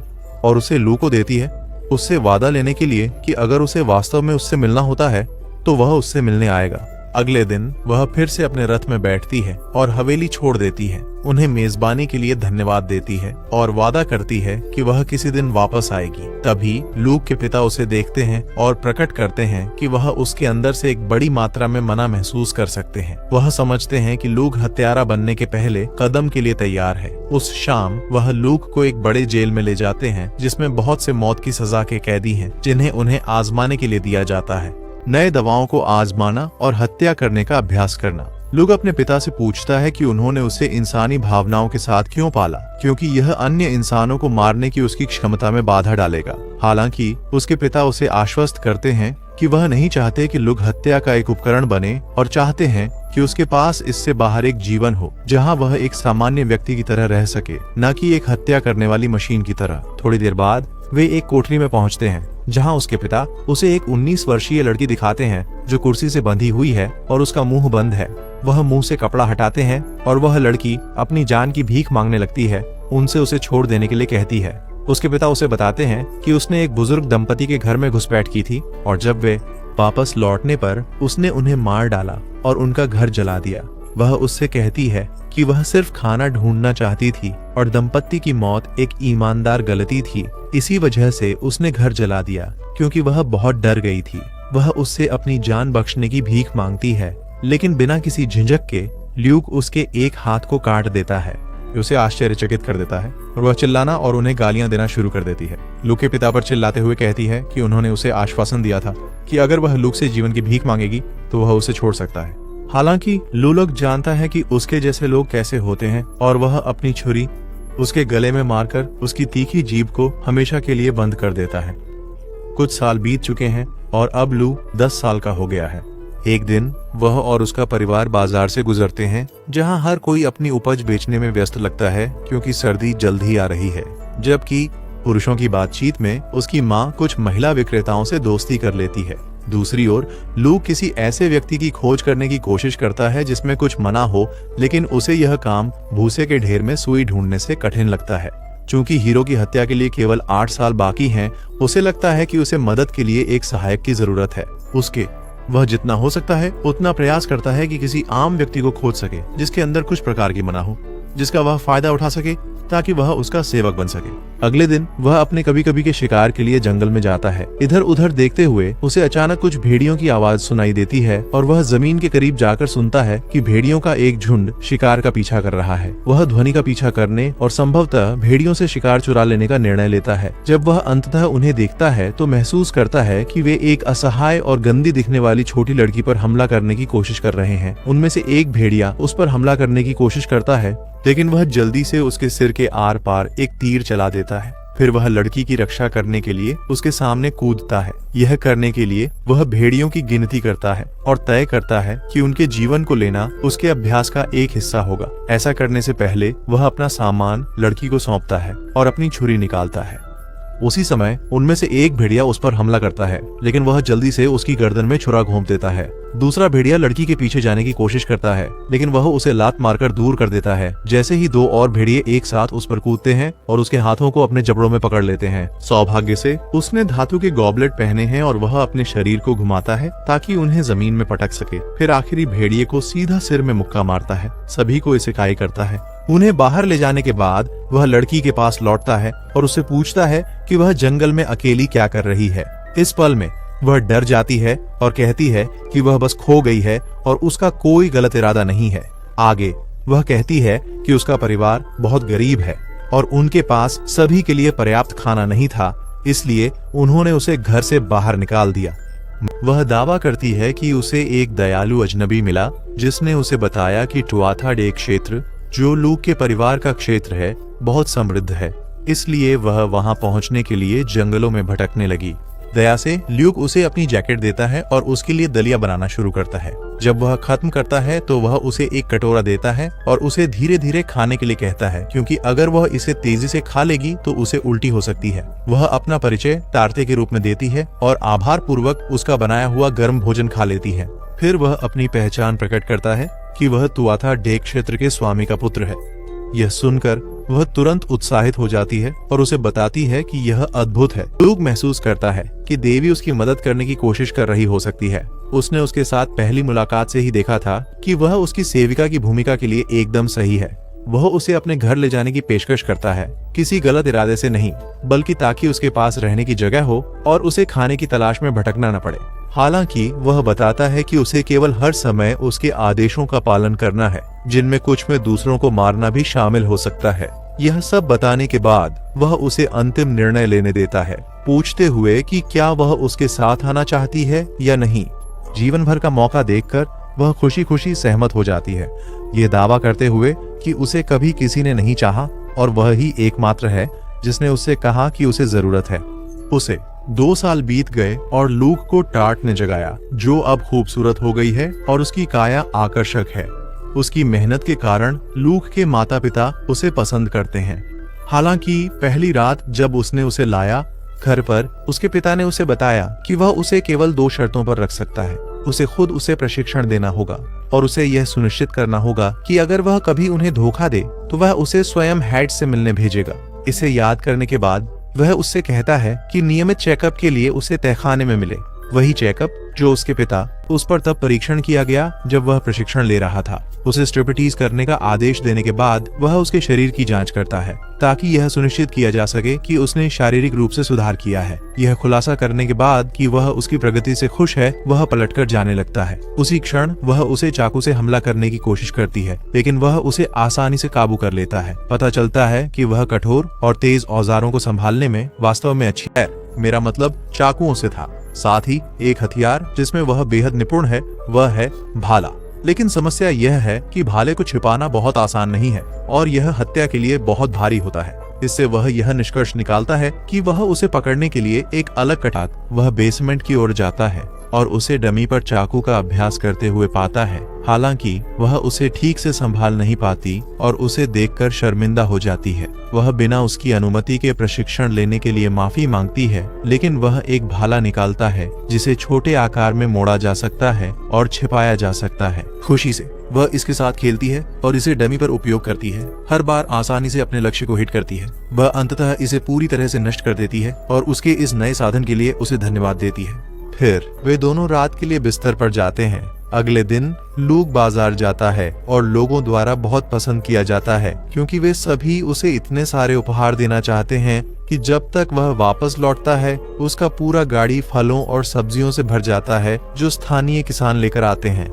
A: और उसे लू को देती है, उससे वादा लेने के लिए कि अगर उसे वास्तव में उससे मिलना होता है तो वह उससे मिलने आएगा। अगले दिन वह फिर से अपने रथ में बैठती है और हवेली छोड़ देती है। उन्हें मेजबानी के लिए धन्यवाद देती है और वादा करती है कि वह किसी दिन वापस आएगी। तभी लूक के पिता उसे देखते हैं और प्रकट करते हैं कि वह उसके अंदर से एक बड़ी मात्रा में मना महसूस कर सकते हैं। वह समझते हैं कि लूक हत्यारा बनने के पहले कदम के लिए तैयार है। उस शाम वह लूक को एक बड़े जेल में ले जाते हैं, जिसमें बहुत से मौत की सजा के कैदी हैं, जिन्हें उन्हें आजमाने के लिए दिया जाता है। नए दवाओं को आजमाना और हत्या करने का अभ्यास करना। लूक अपने पिता से पूछता है कि उन्होंने उसे इंसानी भावनाओं के साथ क्यों पाला, क्योंकि यह अन्य इंसानों को मारने की उसकी क्षमता में बाधा डालेगा। हालांकि उसके पिता उसे आश्वस्त करते हैं कि वह नहीं चाहते कि लूक हत्या का एक उपकरण बने और चाहते हैं कि उसके पास इससे बाहर एक जीवन हो, जहां वह एक सामान्य व्यक्ति की तरह रह सके, न कि एक हत्या करने वाली मशीन की तरह। थोड़ी देर बाद वे एक कोठरी में पहुंचते हैं, जहां उसके पिता उसे एक 19 वर्षीय लड़की दिखाते हैं जो कुर्सी से बंधी हुई है और उसका मुंह बंद है। वह मुंह से कपड़ा हटाते हैं और वह लड़की अपनी जान की भीख मांगने लगती है। उनसे उसे छोड़ देने के लिए कहती है। उसके पिता उसे बताते हैं कि उसने एक बुजुर्ग दंपति के घर में घुसपैठ की थी और जब वे वापस लौटने पर उसने उन्हें मार डाला और उनका घर जला दिया। वह उससे कहती है कि वह सिर्फ खाना ढूंढना चाहती थी और दंपति की मौत एक ईमानदार गलती थी, इसी वजह से उसने घर जला दिया, क्योंकि वह बहुत डर गई थी। वह उससे अपनी जान बख्शने की भीख मांगती है, लेकिन बिना किसी झिझक के ल्यूक उसके एक हाथ को काट देता है। उसे आश्चर्यचकित कर देता है और वह चिल्लाना और उन्हें गालियां देना शुरू कर देती है। लूक के पिता पर चिल्लाते हुए कहती है कि उन्होंने उसे आश्वासन दिया था कि अगर वह लूक से जीवन की भीख मांगेगी तो वह उसे छोड़ सकता है। हालांकि लूक जानता है कि उसके जैसे लोग कैसे होते हैं और वह अपनी छुरी उसके गले में मारकर उसकी तीखी जीभ को हमेशा के लिए बंद कर देता है। कुछ साल बीत चुके हैं और अब लू 10 साल का हो गया है। एक दिन वह और उसका परिवार बाजार से गुजरते हैं, जहां हर कोई अपनी उपज बेचने में व्यस्त लगता है क्योंकि सर्दी जल्द ही आ रही है। जबकि पुरुषों की बातचीत में उसकी माँ कुछ महिला विक्रेताओं से दोस्ती कर लेती है। दूसरी ओर लू किसी ऐसे व्यक्ति की खोज करने की कोशिश करता है जिसमें कुछ मना हो, लेकिन उसे यह काम भूसे के ढेर में सुई ढूंढने से कठिन लगता है। चूंकि हीरो की हत्या के लिए केवल 8 साल बाकी हैं, उसे लगता है कि उसे मदद के लिए एक सहायक की जरूरत है। वह जितना हो सकता है उतना प्रयास करता है कि किसी आम व्यक्ति को खोज सके जिसके अंदर कुछ प्रकार की मना हो, जिसका वह फायदा उठा सके ताकि वह उसका सेवक बन सके। अगले दिन वह अपने कभी कभी के शिकार के लिए जंगल में जाता है। इधर उधर देखते हुए उसे अचानक कुछ भेड़ियों की आवाज सुनाई देती है और वह जमीन के करीब जाकर सुनता है कि भेड़ियों का एक झुंड शिकार का पीछा कर रहा है। वह ध्वनि का पीछा करने और संभवतः भेड़ियों से शिकार चुरा लेने का निर्णय लेता है। जब वह अंततः उन्हें देखता है तो महसूस करता है कि वे एक असहाय और गंदी दिखने वाली छोटी लड़की पर हमला करने की कोशिश कर रहे हैं। उनमें से एक भेड़िया उस पर हमला करने की कोशिश करता है, लेकिन वह जल्दी से उसके सिर के आर पार एक तीर चला देता है। फिर वह लड़की की रक्षा करने के लिए उसके सामने कूदता है। यह करने के लिए वह भेड़ियों की गिनती करता है और तय करता है कि उनके जीवन को लेना उसके अभ्यास का एक हिस्सा होगा। ऐसा करने से पहले वह अपना सामान लड़की को सौंपता है और अपनी छुरी निकालता है। उसी समय उनमें से एक भेड़िया उस पर हमला करता है, लेकिन वह जल्दी से उसकी गर्दन में छुरा घोंप देता है। दूसरा भेड़िया लड़की के पीछे जाने की कोशिश करता है, लेकिन वह उसे लात मारकर दूर कर देता है। जैसे ही 2 और भेड़िए एक साथ उस पर कूदते हैं और उसके हाथों को अपने जबड़ों में पकड़ लेते हैं। सौभाग्य से उसने धातु के गॉबलेट पहने हैं और वह अपने शरीर को घुमाता है ताकि उन्हें जमीन में पटक सके। फिर आखिरी भेड़िए को सीधा सिर में मुक्का मारता है। सभी को इसे इकाई करता है। उन्हें बाहर ले जाने के बाद वह लड़की के पास लौटता है और उससे पूछता है कि वह जंगल में अकेली क्या कर रही है। इस पल में वह डर जाती है और कहती है कि वह बस खो गई है और उसका कोई गलत इरादा नहीं है। आगे वह कहती है कि उसका परिवार बहुत गरीब है और उनके पास सभी के लिए पर्याप्त खाना नहीं था, इसलिए उन्होंने उसे घर से बाहर निकाल दिया। वह दावा करती है कि उसे एक दयालु अजनबी मिला जिसने उसे बताया कि टुआथा डे क्षेत्र, जो लूक के परिवार का क्षेत्र है, बहुत समृद्ध है। इसलिए वह वहां पहुंचने के लिए जंगलों में भटकने लगी। दया से ल्यूक उसे अपनी जैकेट देता है और उसके लिए दलिया बनाना शुरू करता है। जब वह खत्म करता है तो वह उसे एक कटोरा देता है और उसे धीरे धीरे खाने के लिए कहता है, क्योंकि अगर वह इसे तेजी से खा लेगी तो उसे उल्टी हो सकती है। वह अपना परिचय तारते के रूप में देती है और आभार पूर्वक उसका बनाया हुआ गर्म भोजन खा लेती है। फिर वह अपनी पहचान प्रकट करता है कि वह तुआथा डे क्षेत्र के स्वामी का पुत्र है। यह सुनकर वह तुरंत उत्साहित हो जाती है और उसे बताती है कि यह अद्भुत है। लूक महसूस करता है कि देवी उसकी मदद करने की कोशिश कर रही हो सकती है। उसने उसके साथ पहली मुलाकात से ही देखा था कि वह उसकी सेविका की भूमिका के लिए एकदम सही है। वह उसे अपने घर ले जाने की पेशकश करता है, किसी गलत इरादे से नहीं, बल्कि ताकि उसके पास रहने की जगह हो और उसे खाने की तलाश में भटकना न पड़े। हालांकि वह बताता है कि उसे केवल हर समय उसके आदेशों का पालन करना है, जिनमें कुछ में दूसरों को मारना भी शामिल हो सकता है। यह सब बताने के बाद वह उसे अंतिम निर्णय लेने देता है, पूछते हुए कि क्या वह उसके साथ आना चाहती है या नहीं। जीवन भर का मौका देखकर वह खुशी खुशी सहमत हो जाती है, ये दावा करते हुए कि उसे कभी किसी ने नहीं चाहा और वह ही एकमात्र है जिसने उससे कहा कि उसे जरूरत है। उसे 2 साल बीत गए और लूक को टार्ट ने जगाया, जो अब खूबसूरत हो गई है और उसकी काया आकर्षक है। उसकी मेहनत के कारण लूक के माता पिता उसे पसंद करते हैं। हालांकि पहली रात जब उसने उसे लाया घर पर, उसके पिता ने उसे बताया कि वह उसे केवल 2 शर्तों पर रख सकता है। उसे खुद उसे प्रशिक्षण देना होगा और उसे यह सुनिश्चित करना होगा कि अगर वह कभी उन्हें धोखा दे तो वह उसे स्वयं हेड से मिलने भेजेगा। इसे याद करने के बाद वह उससे कहता है कि नियमित चेकअप के लिए उसे तहखाने में मिले, वही चेकअप जो उसके पिता उस पर तब परीक्षण किया गया जब वह प्रशिक्षण ले रहा था। उसे स्ट्रिप्टीज करने का आदेश देने के बाद वह उसके शरीर की जांच करता है ताकि यह सुनिश्चित किया जा सके कि उसने शारीरिक रूप से सुधार किया है। यह खुलासा करने के बाद कि वह उसकी प्रगति से खुश है, वह पलटकर जाने लगता है। उसी क्षण वह उसे चाकू से हमला करने की कोशिश करती है, लेकिन वह उसे आसानी से काबू कर लेता है। पता चलता है कि वह कठोर और तेज औजारों को संभालने में वास्तव में अच्छी है। मेरा मतलब चाकुओं से था। साथ ही एक हथियार जिसमें वह बेहद निपुण है, वह है भाला। लेकिन समस्या यह है कि भाले को छिपाना बहुत आसान नहीं है और यह हत्या के लिए बहुत भारी होता है। इससे वह यह निष्कर्ष निकालता है कि वह उसे पकड़ने के लिए एक अलग कटात वह बेसमेंट की ओर जाता है और उसे डमी पर चाकू का अभ्यास करते हुए पाता है। हालांकि वह उसे ठीक से संभाल नहीं पाती और उसे देखकर शर्मिंदा हो जाती है। वह बिना उसकी अनुमति के प्रशिक्षण लेने के लिए माफी मांगती है, लेकिन वह एक भाला निकालता है जिसे छोटे आकार में मोड़ा जा सकता है और छिपाया जा सकता है। खुशी से वह इसके साथ खेलती है और इसे डमी पर उपयोग करती है। हर बार आसानी से अपने लक्ष्य को हिट करती है। वह अंततः इसे पूरी तरह से नष्ट कर देती है और उसके इस नए साधन के लिए उसे धन्यवाद देती है। फिर वे दोनों रात के लिए बिस्तर पर जाते हैं। अगले दिन लूक बाजार जाता है और लोगों द्वारा बहुत पसंद किया जाता है क्योंकि वे सभी उसे इतने सारे उपहार देना चाहते हैं कि जब तक वह वापस लौटता है उसका पूरा गाड़ी फलों और सब्जियों से भर जाता है जो स्थानीय किसान लेकर आते हैं।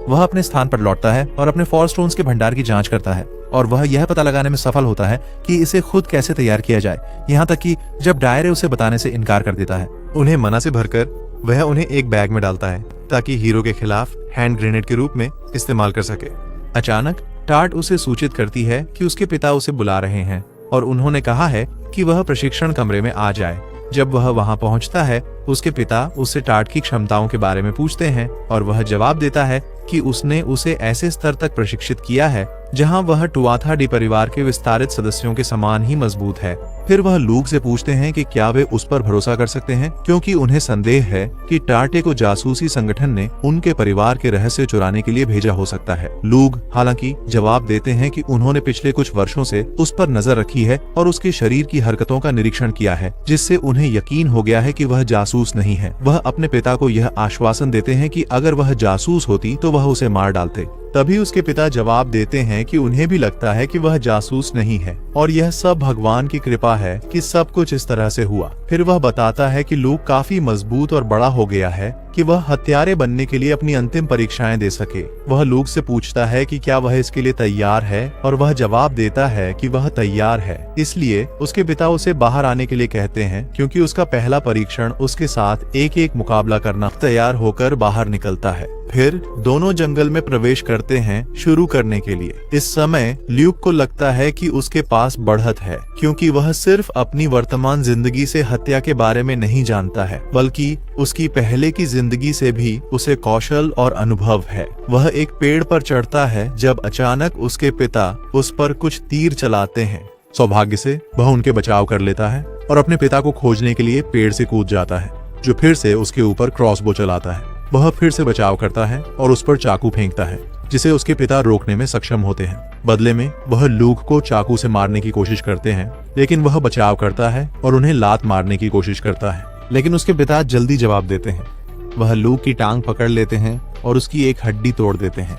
A: वह अपने स्थान पर लौटता है और अपने फॉल स्टोन्स के भंडार की जांच करता है और वह यह पता लगाने में सफल होता है कि इसे खुद कैसे तैयार किया जाए, यहाँ तक कि जब डायरे उसे बताने से इनकार कर देता है। उन्हें मना से भरकर वह उन्हें एक बैग में डालता है ताकि हीरो के खिलाफ हैंड ग्रेनेड के रूप में इस्तेमाल कर सके। अचानक टार्ट उसे सूचित करती है कि उसके पिता उसे बुला रहे हैं और उन्होंने कहा है कि वह प्रशिक्षण कमरे में आ जाए। जब वह वहां पहुंचता है उसके पिता उससे टार्ट की क्षमताओं के बारे में पूछते हैं और वह जवाब देता है कि उसने उसे ऐसे स्तर तक प्रशिक्षित किया है जहां वह टुआथा डी परिवार के विस्तारित सदस्यों के समान ही मजबूत है। फिर वह लूक से पूछते हैं कि क्या वे उस पर भरोसा कर सकते हैं क्योंकि उन्हें संदेह है कि टार्टे को जासूसी संगठन ने उनके परिवार के रहस्य चुराने के लिए भेजा हो सकता है। लूक हालांकि जवाब देते हैं कि उन्होंने पिछले कुछ वर्षों से उस पर नजर रखी है और उसके शरीर की हरकतों का निरीक्षण किया है, जिससे उन्हें यकीन हो गया है कि वह जासूस नहीं है। वह अपने पिता को यह आश्वासन देते हैं कि अगर वह जासूस होती तो वह उसे मार डालते। तभी उसके पिता जवाब देते हैं कि उन्हें भी लगता है कि वह जासूस नहीं है और यह सब भगवान की कृपा है कि सब कुछ इस तरह से हुआ। फिर वह बताता है कि लूक काफी मजबूत और बड़ा हो गया है कि वह हत्यारे बनने के लिए अपनी अंतिम परीक्षाएं दे सके। वह लूक से पूछता है कि क्या वह इसके लिए तैयार है और वह जवाब देता है कि वह तैयार है। इसलिए उसके पिता उसे बाहर आने के लिए कहते हैं क्योंकि उसका पहला परीक्षण उसके साथ एक एक मुकाबला करना। तैयार होकर बाहर निकलता है। फिर दोनों जंगल में प्रवेश करते हैं शुरू करने के लिए। इस समय ल्यूक को लगता है कि उसके पास बढ़त है क्योंकि वह सिर्फ अपनी वर्तमान जिंदगी से हत्या के बारे में नहीं जानता है बल्कि उसकी पहले की जिंदगी से भी उसे कौशल और अनुभव है। वह एक पेड़ पर चढ़ता है जब अचानक उसके पिता उस पर कुछ तीर चलाते हैं। सौभाग्य से वह उनके बचाव कर लेता है और अपने पिता को खोजने के लिए पेड़ से कूद जाता है, जो फिर से उसके ऊपर क्रॉसबो चलाता है। वह फिर से बचाव करता है और उस पर चाकू फेंकता है, जिसे उसके पिता रोकने में सक्षम होते हैं। बदले में वह लूक को चाकू से मारने की कोशिश करते हैं, लेकिन वह बचाव करता है और उन्हें लात मारने की कोशिश करता है, लेकिन उसके पिता जल्दी जवाब देते हैं। वह लूक की टांग पकड़ लेते हैं और उसकी एक हड्डी तोड़ देते हैं।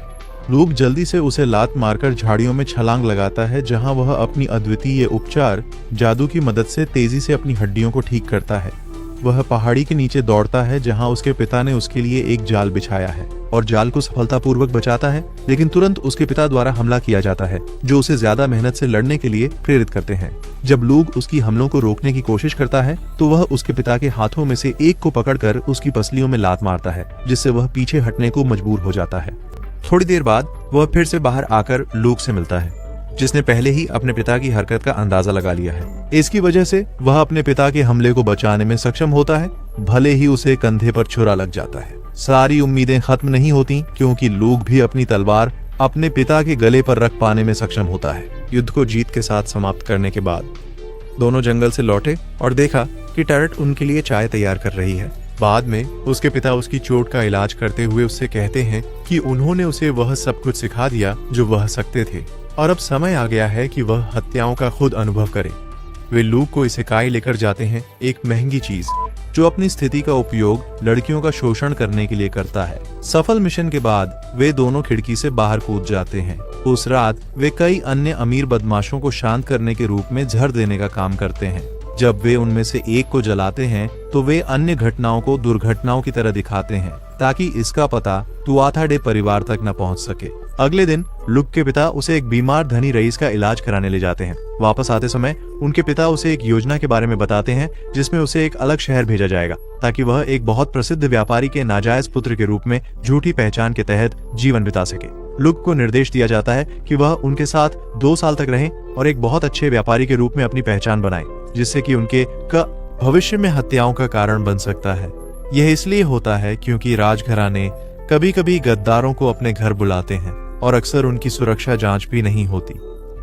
A: लूक जल्दी से उसे लात मारकर झाड़ियों में छलांग लगाता है, जहां वह अपनी अद्वितीय उपचार जादू की मदद से तेजी से अपनी हड्डियों को ठीक करता है। वह पहाड़ी के नीचे दौड़ता है जहां उसके पिता ने उसके लिए एक जाल बिछाया है और जाल को सफलतापूर्वक बचाता है, लेकिन तुरंत उसके पिता द्वारा हमला किया जाता है, जो उसे ज्यादा मेहनत से लड़ने के लिए प्रेरित करते हैं। जब लूक उसकी हमलों को रोकने की कोशिश करता है तो वह उसके पिता के हाथों में से एक को पकड़कर उसकी पसलियों में लात मारता है, जिससे वह पीछे हटने को मजबूर हो जाता है। थोड़ी देर बाद वह फिर से बाहर आकर लूक से मिलता है, जिसने पहले ही अपने पिता की हरकत का अंदाजा लगा लिया है। इसकी वजह से वह अपने पिता के हमले को बचाने में सक्षम होता है, भले ही उसे कंधे पर छुरा लग जाता है। सारी उम्मीदें खत्म नहीं होती क्योंकि लूक भी अपनी तलवार अपने पिता के गले पर रख पाने में सक्षम होता है। युद्ध को जीत के साथ समाप्त करने के बाद दोनों जंगल से लौटे और देखा कि टैरेट उनके लिए चाय तैयार कर रही है। बाद में उसके पिता उसकी चोट का इलाज करते हुए उससे कहते हैं कि उन्होंने उसे वह सब कुछ सिखा दिया जो वह सकते थे और अब समय आ गया है कि वह हत्याओं का खुद अनुभव करे। वे लूक को इस इकाई लेकर जाते हैं, एक महंगी चीज जो अपनी स्थिति का उपयोग लड़कियों का शोषण करने के लिए करता है। सफल मिशन के बाद वे दोनों खिड़की से बाहर कूद जाते हैं। उस रात वे कई अन्य अमीर बदमाशों को शांत करने के रूप में जहर देने का काम करते हैं। जब वे उनमें से एक को जलाते हैं तो वे अन्य घटनाओं को दुर्घटनाओं की तरह दिखाते हैं। ताकि इसका पता तुआथाडे परिवार तक न पहुंच सके। अगले दिन लुक के पिता उसे एक बीमार धनी रईस का इलाज कराने ले जाते हैं। वापस आते समय उनके पिता उसे एक योजना के बारे में बताते हैं जिसमें उसे एक अलग शहर भेजा जाएगा ताकि वह एक बहुत प्रसिद्ध व्यापारी के नाजायज पुत्र के रूप में झूठी पहचान के तहत जीवन बिता सके। लुक को निर्देश दिया जाता है कि वह उनके साथ 2 साल तक रहें और एक बहुत अच्छे व्यापारी के रूप में अपनी पहचान बनाए, जिससे कि उनके भविष्य में हत्याओं का कारण बन सकता है। यह इसलिए होता है क्योंकि राजघराने कभी कभी गद्दारों को अपने घर बुलाते हैं और अक्सर उनकी सुरक्षा जांच भी नहीं होती।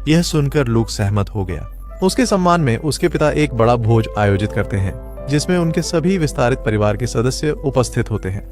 A: यह सुनकर लुक सहमत हो गया। उसके सम्मान में उसके पिता एक बड़ा भोज आयोजित करते हैं जिसमें उनके सभी विस्तारित परिवार के सदस्य उपस्थित होते हैं।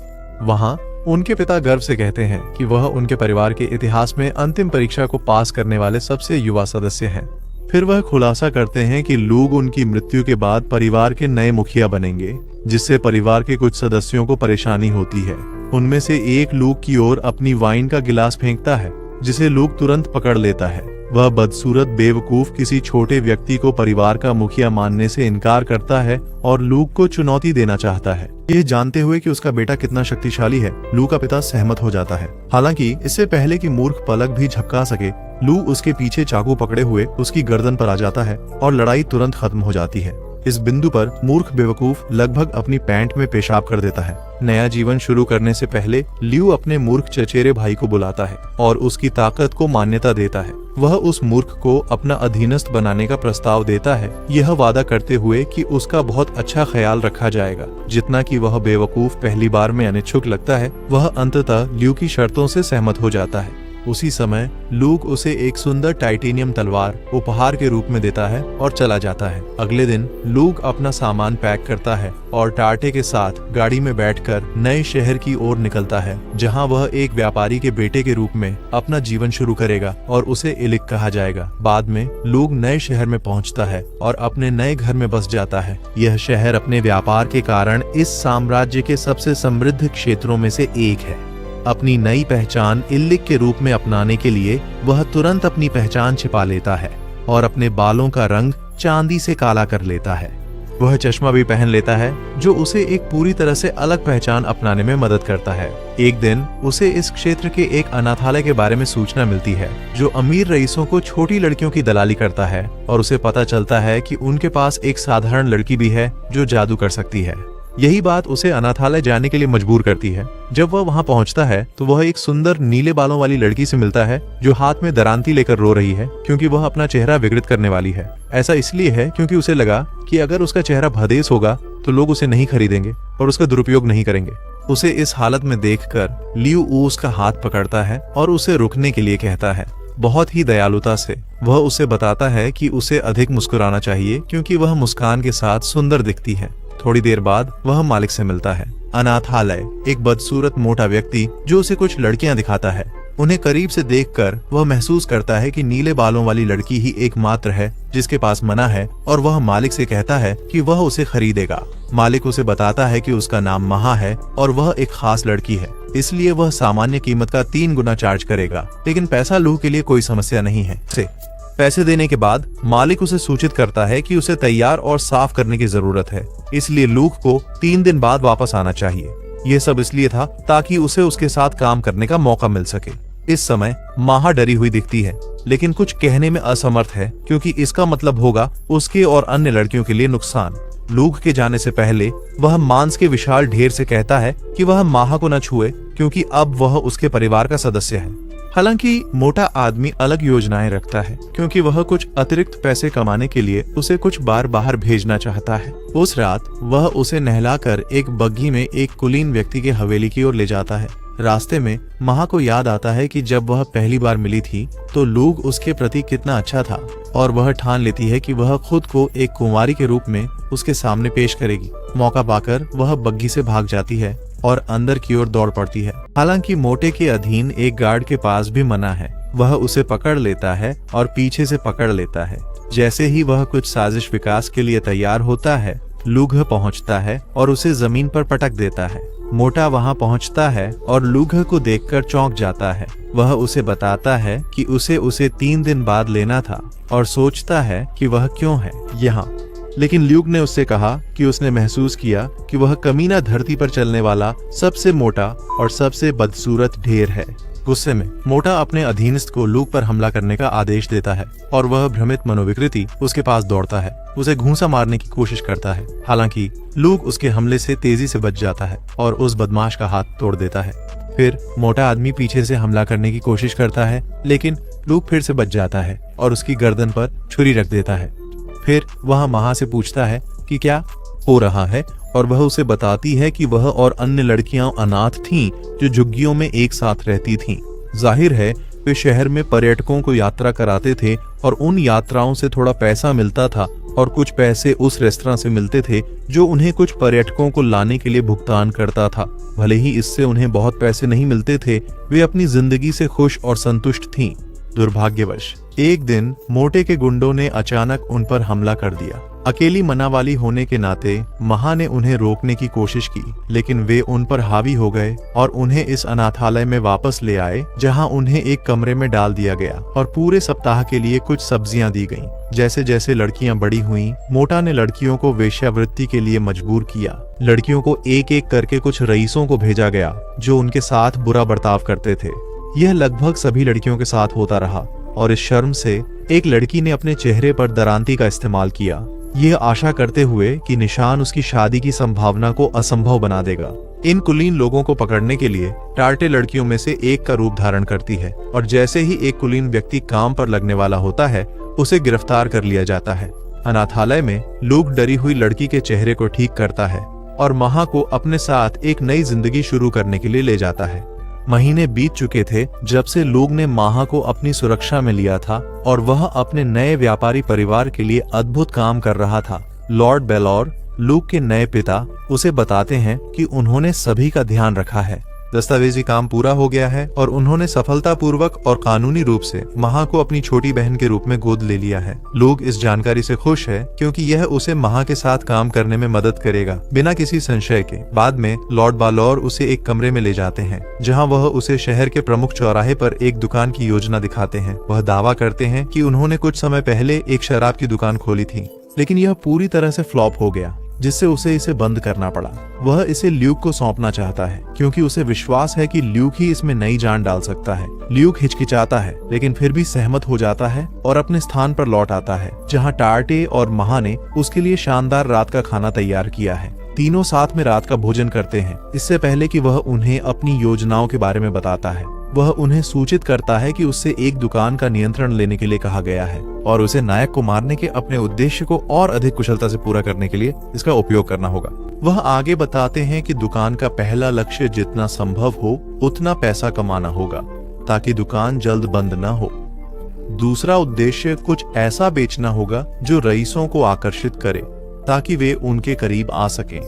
A: वहां उनके पिता गर्व से कहते हैं कि वह उनके परिवार के इतिहास में अंतिम परीक्षा को पास करने वाले सबसे युवा सदस्य हैं। फिर वह खुलासा करते हैं कि लुक उनकी मृत्यु के बाद परिवार के नए मुखिया बनेंगे, जिससे परिवार के कुछ सदस्यों को परेशानी होती है। उनमें से एक लुक की ओर अपनी वाइन का गिलास फेंकता है, जिसे लुक तुरंत पकड़ लेता है। वह बदसूरत बेवकूफ किसी छोटे व्यक्ति को परिवार का मुखिया मानने से इनकार करता है और लुक को चुनौती देना चाहता है। यह जानते हुए कि उसका बेटा कितना शक्तिशाली है, लुक का पिता सहमत हो जाता है। हालांकि इससे पहले कि मूर्ख पलक भी झपका सके, लुक उसके पीछे चाकू पकड़े हुए उसकी गर्दन पर आ जाता है और लड़ाई तुरंत खत्म हो जाती है। इस बिंदु पर मूर्ख बेवकूफ लगभग अपनी पैंट में पेशाब कर देता है। नया जीवन शुरू करने से पहले लियू अपने मूर्ख चचेरे भाई को बुलाता है और उसकी ताकत को मान्यता देता है। वह उस मूर्ख को अपना अधीनस्थ बनाने का प्रस्ताव देता है, यह वादा करते हुए कि उसका बहुत अच्छा ख्याल रखा जाएगा। जितना कि वह बेवकूफ पहली बार में अनिच्छुक लगता है, वह अंततः लियू की शर्तों से सहमत हो जाता है। उसी समय लुक उसे एक सुंदर टाइटेनियम तलवार उपहार के रूप में देता है और चला जाता है। अगले दिन लुक अपना सामान पैक करता है और टाटे के साथ गाड़ी में बैठकर नए शहर की ओर निकलता है, जहां वह एक व्यापारी के बेटे के रूप में अपना जीवन शुरू करेगा और उसे इलिक कहा जाएगा। बाद में लुक नए शहर में पहुंचता है और अपने नए घर में बस जाता है। यह शहर अपने व्यापार के कारण इस साम्राज्य के सबसे समृद्ध क्षेत्रों में से एक है। अपनी नई पहचान इल्लिक के रूप में अपनाने के लिए वह तुरंत अपनी पहचान छिपा लेता है और अपने बालों का रंग चांदी से काला कर लेता है। वह चश्मा भी पहन लेता है, जो उसे एक पूरी तरह से अलग पहचान अपनाने में मदद करता है। एक दिन उसे इस क्षेत्र के एक अनाथालय के बारे में सूचना मिलती है, जो अमीर रईसों को छोटी लड़कियों की दलाली करता है, और उसे पता चलता है कि उनके पास एक साधारण लड़की भी है जो जादू कर सकती है। यही बात उसे अनाथालय जाने के लिए मजबूर करती है। जब वह वहां पहुंचता है तो वह एक सुंदर नीले बालों वाली लड़की से मिलता है, जो हाथ में दरांती लेकर रो रही है क्योंकि वह अपना चेहरा विकृत करने वाली है। ऐसा इसलिए है क्योंकि उसे लगा कि अगर उसका चेहरा भदेस होगा तो लोग उसे नहीं खरीदेंगे और उसका दुरुपयोग नहीं करेंगे। उसे इस हालत में देखकर लियू उसका हाथ पकड़ता है और उसे रुकने के लिए कहता है। बहुत ही दयालुता से वह उसे बताता है कि उसे अधिक मुस्कुराना चाहिए क्योंकि वह मुस्कान के साथ सुंदर दिखती है। थोड़ी देर बाद वह मालिक से मिलता है। अनाथालय एक बदसूरत मोटा व्यक्ति जो उसे कुछ लड़कियां दिखाता है। उन्हें करीब से देखकर वह महसूस करता है कि नीले बालों वाली लड़की ही एकमात्र है जिसके पास मना है, और वह मालिक से कहता है कि वह उसे खरीदेगा। मालिक उसे बताता है कि उसका नाम महा है और वह एक खास लड़की है, इसलिए वह सामान्य कीमत का 3 गुना चार्ज करेगा। लेकिन पैसा लूह के लिए कोई समस्या नहीं है। पैसे देने के बाद मालिक उसे सूचित करता है कि उसे तैयार और साफ करने की जरूरत है, इसलिए लूक को 3 दिन बाद वापस आना चाहिए। यह सब इसलिए था ताकि उसे उसके साथ काम करने का मौका मिल सके। इस समय माहा डरी हुई दिखती है, लेकिन कुछ कहने में असमर्थ है क्योंकि इसका मतलब होगा उसके और अन्य लड़कियों के लिए नुकसान। लूक के जाने से पहले वह मांस के विशाल ढेर से कहता है कि वह माहा को न छुए क्योंकि अब वह उसके परिवार का सदस्य है। हालांकि मोटा आदमी अलग योजनाएं रखता है क्योंकि वह कुछ अतिरिक्त पैसे कमाने के लिए उसे कुछ बार बाहर भेजना चाहता है। उस रात वह उसे नहलाकर एक बग्घी में एक कुलीन व्यक्ति के हवेली की ओर ले जाता है। रास्ते में महा को याद आता है कि जब वह पहली बार मिली थी तो लूक उसके प्रति कितना अच्छा था, और वह ठान लेती है कि वह खुद को एक कुंवारी के रूप में उसके सामने पेश करेगी। मौका पाकर वह बग्घी से भाग जाती है और अंदर की ओर दौड़ पड़ती है। हालांकि मोटे के अधीन एक गार्ड के पास भी मना है। वह उसे पकड़ लेता है और पीछे से पकड़ लेता है। जैसे ही वह कुछ साजिश विकास के लिए तैयार होता है, लूघ पहुंचता है और उसे जमीन पर पटक देता है। मोटा वहां पहुंचता है और लूघ को देखकर चौंक जाता है। वह उसे बताता है कि उसे 3 दिन बाद लेना था और सोचता है कि वह क्यों है यहाँ। लेकिन ल्यूक ने उससे कहा कि उसने महसूस किया कि वह कमीना धरती पर चलने वाला सबसे मोटा और सबसे बदसूरत ढेर है। गुस्से में मोटा अपने अधीनस्थ को लूक पर हमला करने का आदेश देता है और वह भ्रमित मनोविकृति उसके पास दौड़ता है, उसे घूंसा मारने की कोशिश करता है। हालांकि लूक उसके हमले से तेजी से बच जाता है और उस बदमाश का हाथ तोड़ देता है। फिर मोटा आदमी पीछे से हमला करने की कोशिश करता है, लेकिन लूक फिर से बच जाता है और उसकी गर्दन पर छुरी रख देता है। फिर वह महा से पूछता है कि क्या हो रहा है और वह उसे बताती है कि वह और अन्य लड़कियां अनाथ थीं जो झुग्गियों में एक साथ रहती थीं। जाहिर है वे शहर में पर्यटकों को यात्रा कराते थे और उन यात्राओं से थोड़ा पैसा मिलता था और कुछ पैसे उस रेस्तरां से मिलते थे जो उन्हें कुछ पर्यटकों को लाने के लिए भुगतान करता था। भले ही इससे उन्हें बहुत पैसे नहीं मिलते थे, वे अपनी जिंदगी से खुश और संतुष्ट थीं। दुर्भाग्यवश एक दिन मोटे के गुंडों ने अचानक उन पर हमला कर दिया। अकेली मनावाली होने के नाते महा ने उन्हें रोकने की कोशिश की, लेकिन वे उन पर हावी हो गए और उन्हें इस अनाथालय में वापस ले आए, जहां उन्हें एक कमरे में डाल दिया गया और पूरे सप्ताह के लिए कुछ सब्जियां दी गईं। जैसे जैसे लड़कियां बड़ी हुईं, मोटा ने लड़कियों को वेश्यावृत्ति के लिए मजबूर किया। लड़कियों को एक एक करके कुछ रईसों को भेजा गया जो उनके साथ बुरा बर्ताव करते थे। यह लगभग सभी लड़कियों के साथ होता रहा और इस शर्म से एक लड़की ने अपने चेहरे पर दरांती का इस्तेमाल किया, यह आशा करते हुए कि निशान उसकी शादी की संभावना को असंभव बना देगा। इन कुलीन लोगों को पकड़ने के लिए टार्टे लड़कियों में से एक का रूप धारण करती है और जैसे ही एक कुलीन व्यक्ति काम पर लगने वाला होता है, उसे गिरफ्तार कर लिया जाता है। अनाथालय में लूक डरी हुई लड़की के चेहरे को ठीक करता है और महा को अपने साथ एक नई जिंदगी शुरू करने के लिए ले जाता है। महीने बीत चुके थे जब से लूक ने महा को अपनी सुरक्षा में लिया था और वह अपने नए व्यापारी परिवार के लिए अद्भुत काम कर रहा था। लॉर्ड बेलौर, लूक के नए पिता, उसे बताते हैं कि उन्होंने सभी का ध्यान रखा है। दस्तावेजी काम पूरा हो गया है और उन्होंने सफलतापूर्वक और कानूनी रूप से महा को अपनी छोटी बहन के रूप में गोद ले लिया है। लूक इस जानकारी से खुश है क्योंकि यह उसे महा के साथ काम करने में मदद करेगा बिना किसी संशय के। बाद में लॉर्ड बालोर उसे एक कमरे में ले जाते हैं जहां वह उसे शहर के प्रमुख चौराहे पर एक दुकान की योजना दिखाते हैं। वह दावा करते हैं कि उन्होंने कुछ समय पहले एक शराब की दुकान खोली थी, लेकिन यह पूरी तरह से फ्लॉप हो गया, जिससे उसे इसे बंद करना पड़ा। वह इसे ल्यूक को सौंपना चाहता है क्योंकि उसे विश्वास है कि ल्यूक ही इसमें नई जान डाल सकता है। ल्यूक हिचकिचाता है लेकिन फिर भी सहमत हो जाता है और अपने स्थान पर लौट आता है जहां टार्टे और महा ने उसके लिए शानदार रात का खाना तैयार किया है। तीनों साथ में रात का भोजन करते हैं इससे पहले कि वह उन्हें अपनी योजनाओं के बारे में बताता है। वह उन्हें सूचित करता है कि उससे एक दुकान का नियंत्रण लेने के लिए कहा गया है और उसे नायक को मारने के अपने उद्देश्य को और अधिक कुशलता से पूरा करने के लिए इसका उपयोग करना होगा। वह आगे बताते हैं कि दुकान का पहला लक्ष्य जितना संभव हो उतना पैसा कमाना होगा ताकि दुकान जल्द बंद न हो। दूसरा उद्देश्य कुछ ऐसा बेचना होगा जो रईसों को आकर्षित करे ताकि वे उनके करीब आ सकें।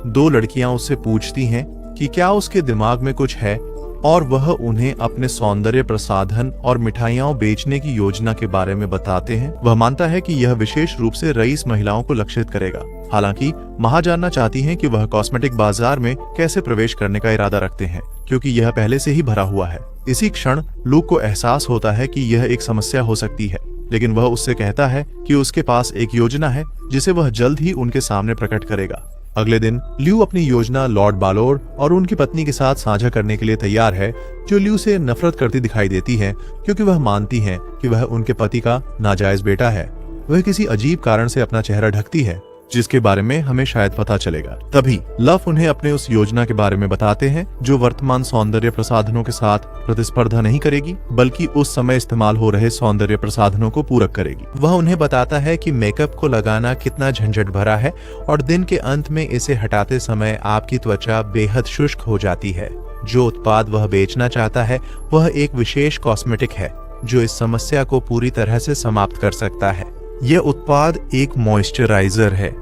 A: दो लड़कियां उससे पूछती हैं कि क्या उसके दिमाग में कुछ है और वह उन्हें अपने सौंदर्य प्रसाधन और मिठाइयां बेचने की योजना के बारे में बताते हैं। वह मानता है कि यह विशेष रूप से रईस महिलाओं को लक्षित करेगा। हालांकि महा जानना चाहती हैं कि वह कॉस्मेटिक बाजार में कैसे प्रवेश करने का इरादा रखते हैं क्योंकि यह पहले से ही भरा हुआ है। इसी क्षण लूक को एहसास होता है कि यह एक समस्या हो सकती है, लेकिन वह उससे कहता है कि उसके पास एक योजना है जिसे वह जल्द ही उनके सामने प्रकट करेगा। अगले दिन ल्यू अपनी योजना लॉर्ड बालोर और उनकी पत्नी के साथ साझा करने के लिए तैयार है, जो ल्यू से नफरत करती दिखाई देती है क्योंकि वह मानती है कि वह उनके पति का नाजायज बेटा है। वह किसी अजीब कारण से अपना चेहरा ढकती है जिसके बारे में हमें शायद पता चलेगा। तभी लव उन्हें अपने उस योजना के बारे में बताते हैं जो वर्तमान सौंदर्य प्रसाधनों के साथ प्रतिस्पर्धा नहीं करेगी बल्कि उस समय इस्तेमाल हो रहे सौंदर्य प्रसाधनों को पूरक करेगी। वह उन्हें बताता है कि मेकअप को लगाना कितना झंझट भरा है और दिन के अंत में इसे हटाते समय आपकी त्वचा बेहद शुष्क हो जाती है। जो उत्पाद वह बेचना चाहता है वह एक विशेष कॉस्मेटिक है जो इस समस्या को पूरी तरह से समाप्त कर सकता है। यह उत्पाद एक मॉइस्चराइजर है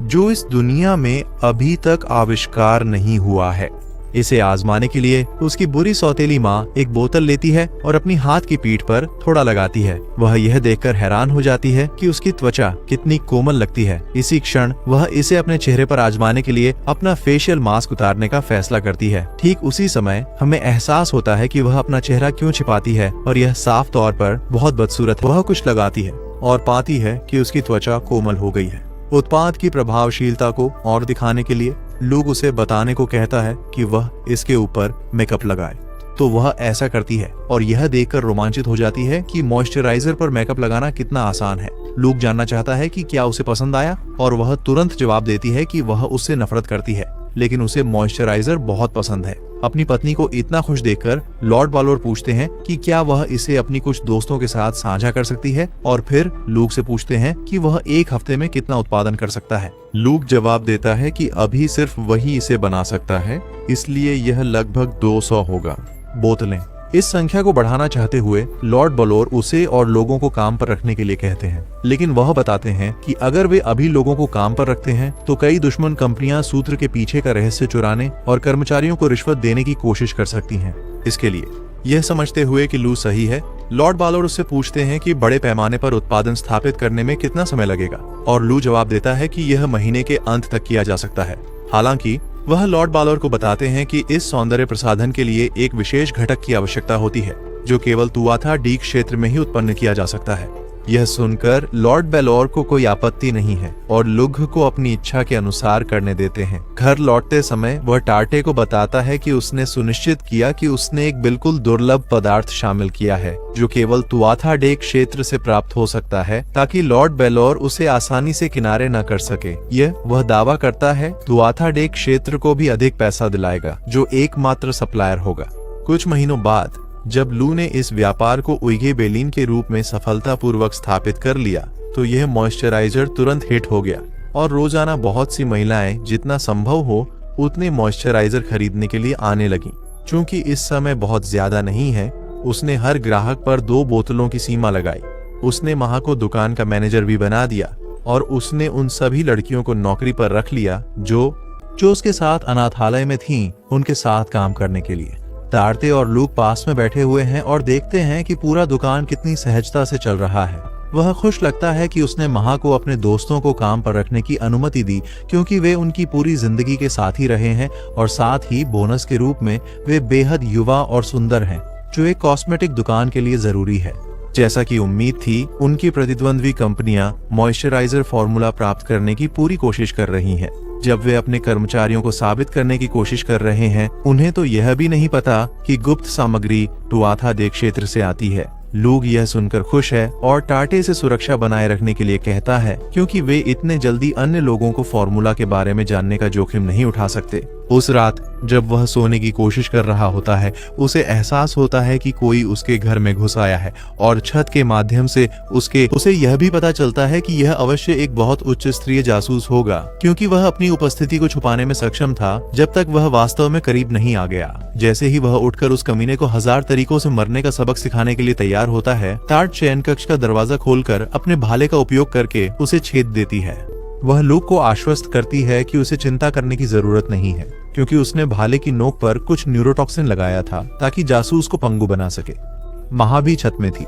A: जो इस दुनिया में अभी तक आविष्कार नहीं हुआ है। इसे आजमाने के लिए उसकी बुरी सौतेली माँ एक बोतल लेती है और अपनी हाथ की पीठ पर थोड़ा लगाती है। वह यह देखकर हैरान हो जाती है कि उसकी त्वचा कितनी कोमल लगती है। इसी क्षण वह इसे अपने चेहरे पर आजमाने के लिए अपना फेशियल मास्क उतारने का फैसला करती है। ठीक उसी समय हमें एहसास होता है कि वह अपना चेहरा क्यों छिपाती है और यह साफ तौर पर बहुत बदसूरत है। वह कुछ लगाती है और पाती है कि उसकी त्वचा कोमल हो गई है। उत्पाद की प्रभावशीलता को और दिखाने के लिए लूक उसे बताने को कहता है कि वह इसके ऊपर मेकअप लगाए, तो वह ऐसा करती है और यह देखकर रोमांचित हो जाती है कि मॉइस्चराइजर पर मेकअप लगाना कितना आसान है। लूक जानना चाहता है कि क्या उसे पसंद आया और वह तुरंत जवाब देती है कि वह उससे नफरत करती है, लेकिन उसे मॉइस्चराइजर बहुत पसंद है। अपनी पत्नी को इतना खुश देखकर लॉर्ड बालोर पूछते हैं कि क्या वह इसे अपनी कुछ दोस्तों के साथ साझा कर सकती है, और फिर लूक से पूछते हैं कि वह एक हफ्ते में कितना उत्पादन कर सकता है। लूक जवाब देता है कि अभी सिर्फ वही इसे बना सकता है, इसलिए यह लगभग 200 होगा बोतलें। इस संख्या को बढ़ाना चाहते हुए लॉर्ड बालोर उसे और लोगों को काम पर रखने के लिए कहते हैं, लेकिन वह बताते हैं कि अगर वे अभी लोगों को काम पर रखते हैं तो कई दुश्मन कंपनियां सूत्र के पीछे का रहस्य चुराने और कर्मचारियों को रिश्वत देने की कोशिश कर सकती हैं। इसके लिए यह समझते हुए कि लू सही है, लॉर्ड बालोर उससे पूछते हैं कि बड़े पैमाने पर उत्पादन स्थापित करने में कितना समय लगेगा, और लू जवाब देता है कि यह महीने के अंत तक किया जा सकता है। हालांकि वह लॉर्ड बालोर को बताते हैं कि इस सौंदर्य प्रसाधन के लिए एक विशेष घटक की आवश्यकता होती है जो केवल तुआथा डी क्षेत्र में ही उत्पन्न किया जा सकता है। यह सुनकर लॉर्ड बालोर को कोई आपत्ति नहीं है और लुघ को अपनी इच्छा के अनुसार करने देते हैं। घर लौटते समय वह टार्टे को बताता है कि उसने सुनिश्चित किया कि उसने एक बिल्कुल दुर्लभ पदार्थ शामिल किया है जो केवल तुआथा डे क्षेत्र से प्राप्त हो सकता है, ताकि लॉर्ड बालोर उसे आसानी से किनारे न कर सके। यह वह दावा करता है तुआथा डे क्षेत्र को भी अधिक पैसा दिलाएगा, जो एकमात्र सप्लायर होगा। कुछ महीनों बाद जब लू ने इस व्यापार को उइगे बेलिन के रूप में सफलतापूर्वक स्थापित कर लिया, तो यह मॉइस्चराइजर तुरंत हिट हो गया और रोजाना बहुत सी महिलाएं जितना संभव हो उतने मॉइस्चराइजर खरीदने के लिए आने लगीं। चूंकि इस समय बहुत ज्यादा नहीं है, उसने हर ग्राहक पर 2 बोतलों की सीमा लगाई। उसने माह को दुकान का मैनेजर भी बना दिया और उसने उन सभी लड़कियों को नौकरी पर रख लिया जो उसके साथ अनाथालय में थीं, उनके साथ काम करने के लिए। टार्टे और लूक पास में बैठे हुए हैं और देखते हैं कि पूरा दुकान कितनी सहजता से चल रहा है। वह खुश लगता है कि उसने महा को अपने दोस्तों को काम पर रखने की अनुमति दी, क्योंकि वे उनकी पूरी जिंदगी के साथी रहे हैं और साथ ही बोनस के रूप में वे बेहद युवा और सुंदर हैं, जो एक कॉस्मेटिक दुकान के लिए जरूरी है। जैसा कि उम्मीद थी, उनकी प्रतिद्वंद्वी कंपनियां मॉइस्चराइजर फॉर्मूला प्राप्त करने की पूरी कोशिश कर रही हैं। जब वे अपने कर्मचारियों को साबित करने की कोशिश कर रहे हैं, उन्हें तो यह भी नहीं पता कि गुप्त सामग्री तुआथा डे क्षेत्र से आती है। लूक यह सुनकर खुश है और टार्टे से सुरक्षा बनाए रखने के लिए कहता है, क्योंकि वे इतने जल्दी अन्य लोगों को फॉर्मूला के बारे में जानने का जोखिम नहीं उठा सकते। उस रात जब वह सोने की कोशिश कर रहा होता है, उसे एहसास होता है कि कोई उसके घर में घुस आया है और छत के माध्यम से उसे यह भी पता चलता है कि यह अवश्य एक बहुत उच्च स्तरीय जासूस होगा, क्योंकि वह अपनी उपस्थिति को छुपाने में सक्षम था जब तक वह वास्तव में करीब नहीं आ गया। जैसे ही वह उठकर उस कमीने को 1000 तरीकों से मरने का सबक सिखाने के लिए तैयार होता है, टार्ट शयन कक्ष का दरवाजा खोलकर अपने भाले का उपयोग करके उसे छेद देती है। वह लूक को आश्वस्त करती है कि उसे चिंता करने की जरूरत नहीं है, क्योंकि उसने भाले की नोक पर कुछ न्यूरोटॉक्सिन लगाया था ताकि जासूस को पंगु बना सके। महा भी छत में थी।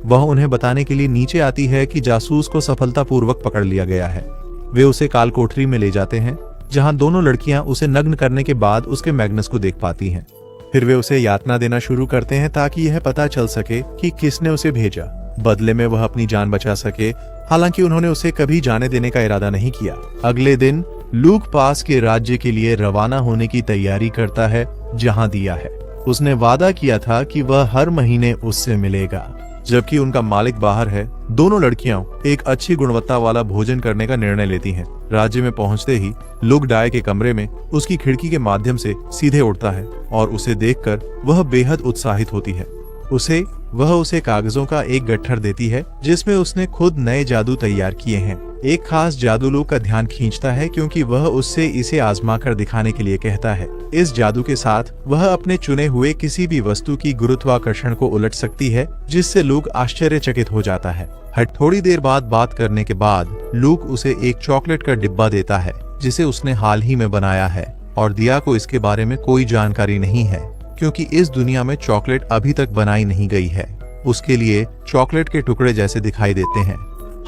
A: वह उन्हें बताने के लिए नीचे आती है कि जासूस को सफलतापूर्वक पकड़ लिया गया है। वे उसे काल कोठरी में ले जाते हैं, जहां दोनों लड़कियां उसे नग्न करने के बाद उसके मैग्नस को देख पाती हैं। फिर वे उसे यातना देना शुरू करते हैं ताकि यह पता चल सके कि किसने उसे भेजा। बदले में वह अपनी जान बचा सके। हालांकि उन्होंने उसे कभी जाने देने का इरादा नहीं किया। अगले दिन लूक पास के राज्य के लिए रवाना होने की तैयारी करता है, जहां दिया है। उसने वादा किया था कि वह हर महीने उससे मिलेगा। जबकि उनका मालिक बाहर है, दोनों लड़कियां एक अच्छी गुणवत्ता वाला भोजन करने का निर्णय लेती हैं। राज्य में पहुंचते ही लूक डाय के कमरे में उसकी खिड़की के माध्यम से सीधे उड़ता है और उसे देखकर वह बेहद उत्साहित होती है। वह उसे कागजों का एक गट्ठर देती है जिसमें उसने खुद नए जादू तैयार किए हैं। एक खास जादू लूक का ध्यान खींचता है, क्योंकि वह उससे इसे आजमा कर दिखाने के लिए कहता है। इस जादू के साथ वह अपने चुने हुए किसी भी वस्तु की गुरुत्वाकर्षण को उलट सकती है, जिससे लूक आश्चर्यचकित हो जाता है। थोड़ी देर बाद बात करने के बाद लूक उसे एक चॉकलेट का डिब्बा देता है, जिसे उसने हाल ही में बनाया है, और दिया को इसके बारे में कोई जानकारी नहीं है, क्योंकि इस दुनिया में चॉकलेट अभी तक बनाई नहीं गई है। उसके लिए चॉकलेट के टुकड़े जैसे दिखाई देते हैं।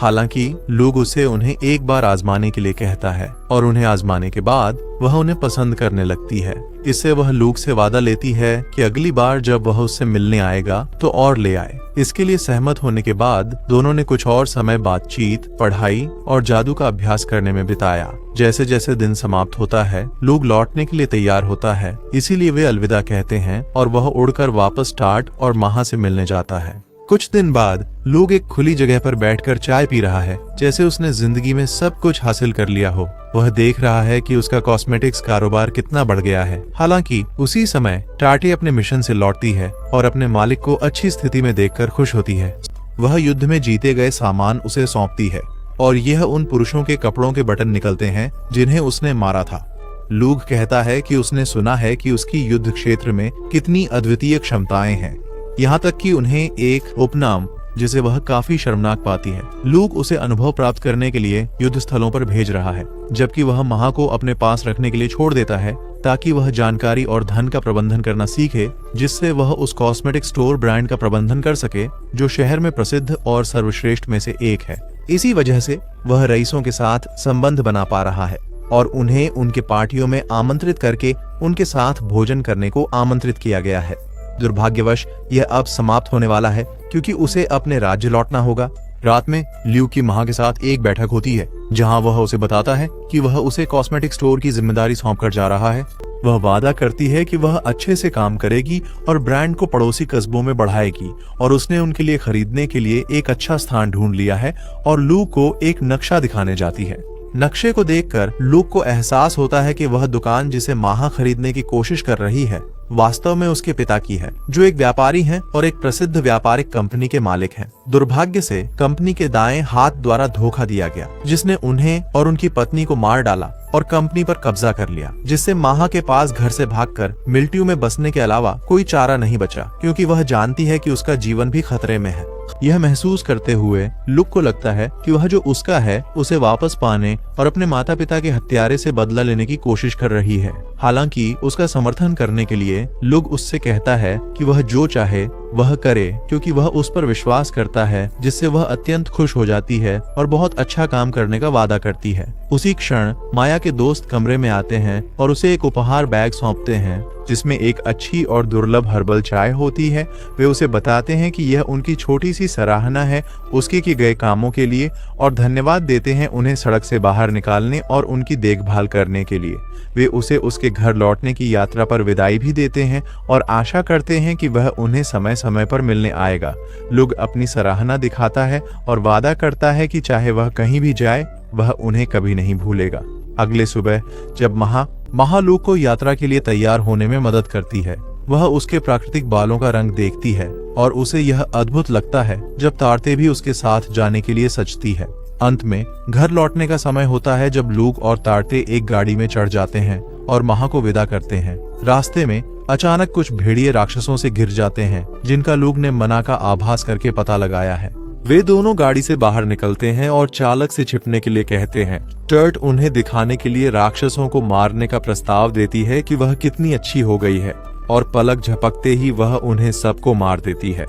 A: हालांकि लूग उसे उन्हें एक बार आजमाने के लिए कहता है और उन्हें आजमाने के बाद वह उन्हें पसंद करने लगती है। इससे वह लूग से वादा लेती है कि अगली बार जब वह उससे मिलने आएगा तो और ले आए। इसके लिए सहमत होने के बाद दोनों ने कुछ और समय बातचीत, पढ़ाई और जादू का अभ्यास करने में बिताया। जैसे जैसे दिन समाप्त होता है, लूग लौटने के लिए तैयार होता है, इसीलिए वे अलविदा कहते हैं और वह उड़कर वापस टार्ट और महा से मिलने जाता है। कुछ दिन बाद लूग एक खुली जगह पर बैठकर चाय पी रहा है, जैसे उसने जिंदगी में सब कुछ हासिल कर लिया हो। वह देख रहा है कि उसका कॉस्मेटिक्स कारोबार कितना बढ़ गया है। हालांकि उसी समय टार्टी अपने मिशन से लौटती है और अपने मालिक को अच्छी स्थिति में देखकर खुश होती है। वह युद्ध में जीते गए सामान उसे सौंपती है और यह उन पुरुषों के कपड़ों के बटन निकलते हैं जिन्हें उसने मारा था। लूग कहता है कि उसने सुना है कि उसकी युद्ध क्षेत्र में कितनी अद्वितीय क्षमताएं हैं, यहाँ तक कि उन्हें एक उपनाम जिसे वह काफी शर्मनाक पाती है। लूग उसे अनुभव प्राप्त करने के लिए युद्ध स्थलों पर भेज रहा है, जबकि वह महा को अपने पास रखने के लिए छोड़ देता है ताकि वह जानकारी और धन का प्रबंधन करना सीखे, जिससे वह उस कॉस्मेटिक स्टोर ब्रांड का प्रबंधन कर सके जो शहर में प्रसिद्ध और सर्वश्रेष्ठ में से एक है। इसी वजह से वह रईसों के साथ संबंध बना पा रहा है और उन्हें उनके पार्टियों में आमंत्रित करके उनके साथ भोजन करने को आमंत्रित किया गया है। दुर्भाग्यवश यह अब समाप्त होने वाला है क्योंकि उसे अपने राज्य लौटना होगा। रात में ल्यू की महा के साथ एक बैठक होती है जहां वह उसे बताता है कि वह उसे कॉस्मेटिक स्टोर की जिम्मेदारी सौंपकर जा रहा है। वह वादा करती है कि वह अच्छे से काम करेगी और ब्रांड को पड़ोसी कस्बों में बढ़ाएगी और उसने उनके लिए खरीदने के लिए एक अच्छा स्थान ढूंढ लिया है और लू को एक नक्शा दिखाने जाती है। नक्शे को देखकर लूग को एहसास होता है कि वह दुकान जिसे माहा खरीदने की कोशिश कर रही है वास्तव में उसके पिता की है, जो एक व्यापारी हैं और एक प्रसिद्ध व्यापारिक कंपनी के मालिक हैं। दुर्भाग्य से कंपनी के दाएं हाथ द्वारा धोखा दिया गया, जिसने उन्हें और उनकी पत्नी को मार डाला और कंपनी पर कब्जा कर लिया, जिससे माहा के पास घर से भागकर मिल्ट्यू में बसने के अलावा कोई चारा नहीं बचा, क्योंकि वह जानती है कि उसका जीवन भी खतरे में है। यह महसूस करते हुए लुक को लगता है कि वह जो उसका है उसे वापस पाने और अपने माता पिता के हत्यारे से बदला लेने की कोशिश कर रही है। हालांकि उसका समर्थन करने के लिए लुक उससे कहता है कि वह जो चाहे वह करे, क्योंकि वह उस पर विश्वास करता है, जिससे वह अत्यंत खुश हो जाती है और बहुत अच्छा काम करने का वादा करती है। उसी क्षण माया के दोस्त कमरे में आते हैं और उसे एक उपहार बैग सौंपते हैं जिसमें एक अच्छी और दुर्लभ हर्बल चाय होती है। वे उसे बताते हैं कि यह उनकी छोटी सी सराहना है उसके किए गए कामों के लिए और धन्यवाद देते हैं उन्हें सड़क से बाहर निकालने और उनकी देखभाल करने के लिए। वे उसे उसके घर लौटने की यात्रा पर विदाई भी देते हैं और आशा करते हैं कि वह उन्हें समय समय पर मिलने आएगा। लुग अपनी सराहना दिखाता है और वादा करता है कि चाहे वह कहीं भी जाए वह उन्हें कभी नहीं भूलेगा। अगले सुबह जब महा लुग को यात्रा के लिए तैयार होने में मदद करती है, वह उसके प्राकृतिक बालों का रंग देखती है और उसे यह अद्भुत लगता है जब तारते भी उसके साथ जाने के लिए सजती है। अंत में घर लौटने का समय होता है जब लूग और तारते एक गाड़ी में चढ़ जाते हैं और महा को विदा करते हैं। रास्ते में अचानक कुछ भेड़िए राक्षसों से घिर जाते हैं जिनका लूग ने मना का आभास करके पता लगाया है। वे दोनों गाड़ी से बाहर निकलते हैं और चालक से छिपने के लिए कहते हैं। टर्ट उन्हें दिखाने के लिए राक्षसों को मारने का प्रस्ताव देती है कि वह कितनी अच्छी हो गई है और पलक झपकते ही वह उन्हें सबको मार देती है।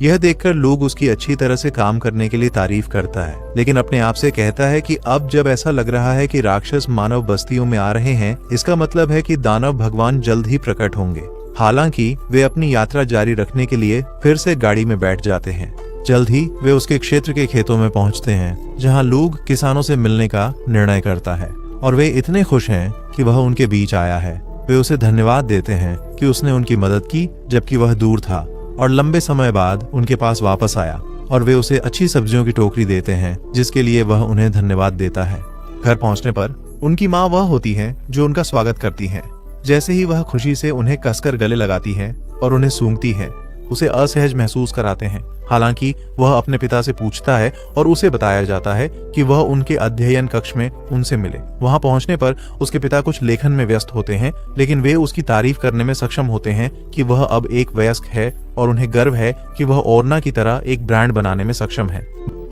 A: यह देखकर लोग उसकी अच्छी तरह से काम करने के लिए तारीफ करता है, लेकिन अपने आप से कहता है कि अब जब ऐसा लग रहा है कि राक्षस मानव बस्तियों में आ रहे हैं, इसका मतलब है कि दानव भगवान जल्द ही प्रकट होंगे। हालांकि वे अपनी यात्रा जारी रखने के लिए फिर से गाड़ी में बैठ जाते हैं। जल्द ही वे उसके क्षेत्र के खेतों में पहुंचते हैं जहां लोग किसानों से मिलने का निर्णय करता है और वे इतने खुश हैं कि वह उनके बीच आया है। वे उसे धन्यवाद देते हैं कि उसने उनकी मदद की जबकि वह दूर था और लंबे समय बाद उनके पास वापस आया, और वे उसे अच्छी सब्जियों की टोकरी देते हैं जिसके लिए वह उन्हें धन्यवाद देता है। घर पहुंचने पर उनकी माँ वह होती है जो उनका स्वागत करती है। जैसे ही वह खुशी से उन्हें कसकर गले लगाती है और उन्हें सूंघती है, उसे असहज महसूस कराते हैं। हालांकि वह अपने पिता से पूछता है और उसे बताया जाता है कि वह उनके अध्ययन कक्ष में उनसे मिले। वहां पहुंचने पर उसके पिता कुछ लेखन में व्यस्त होते हैं, लेकिन वे उसकी तारीफ करने में सक्षम होते हैं कि वह अब एक वयस्क है और उन्हें गर्व है कि वह ओरना की तरह एक ब्रांड बनाने में सक्षम है।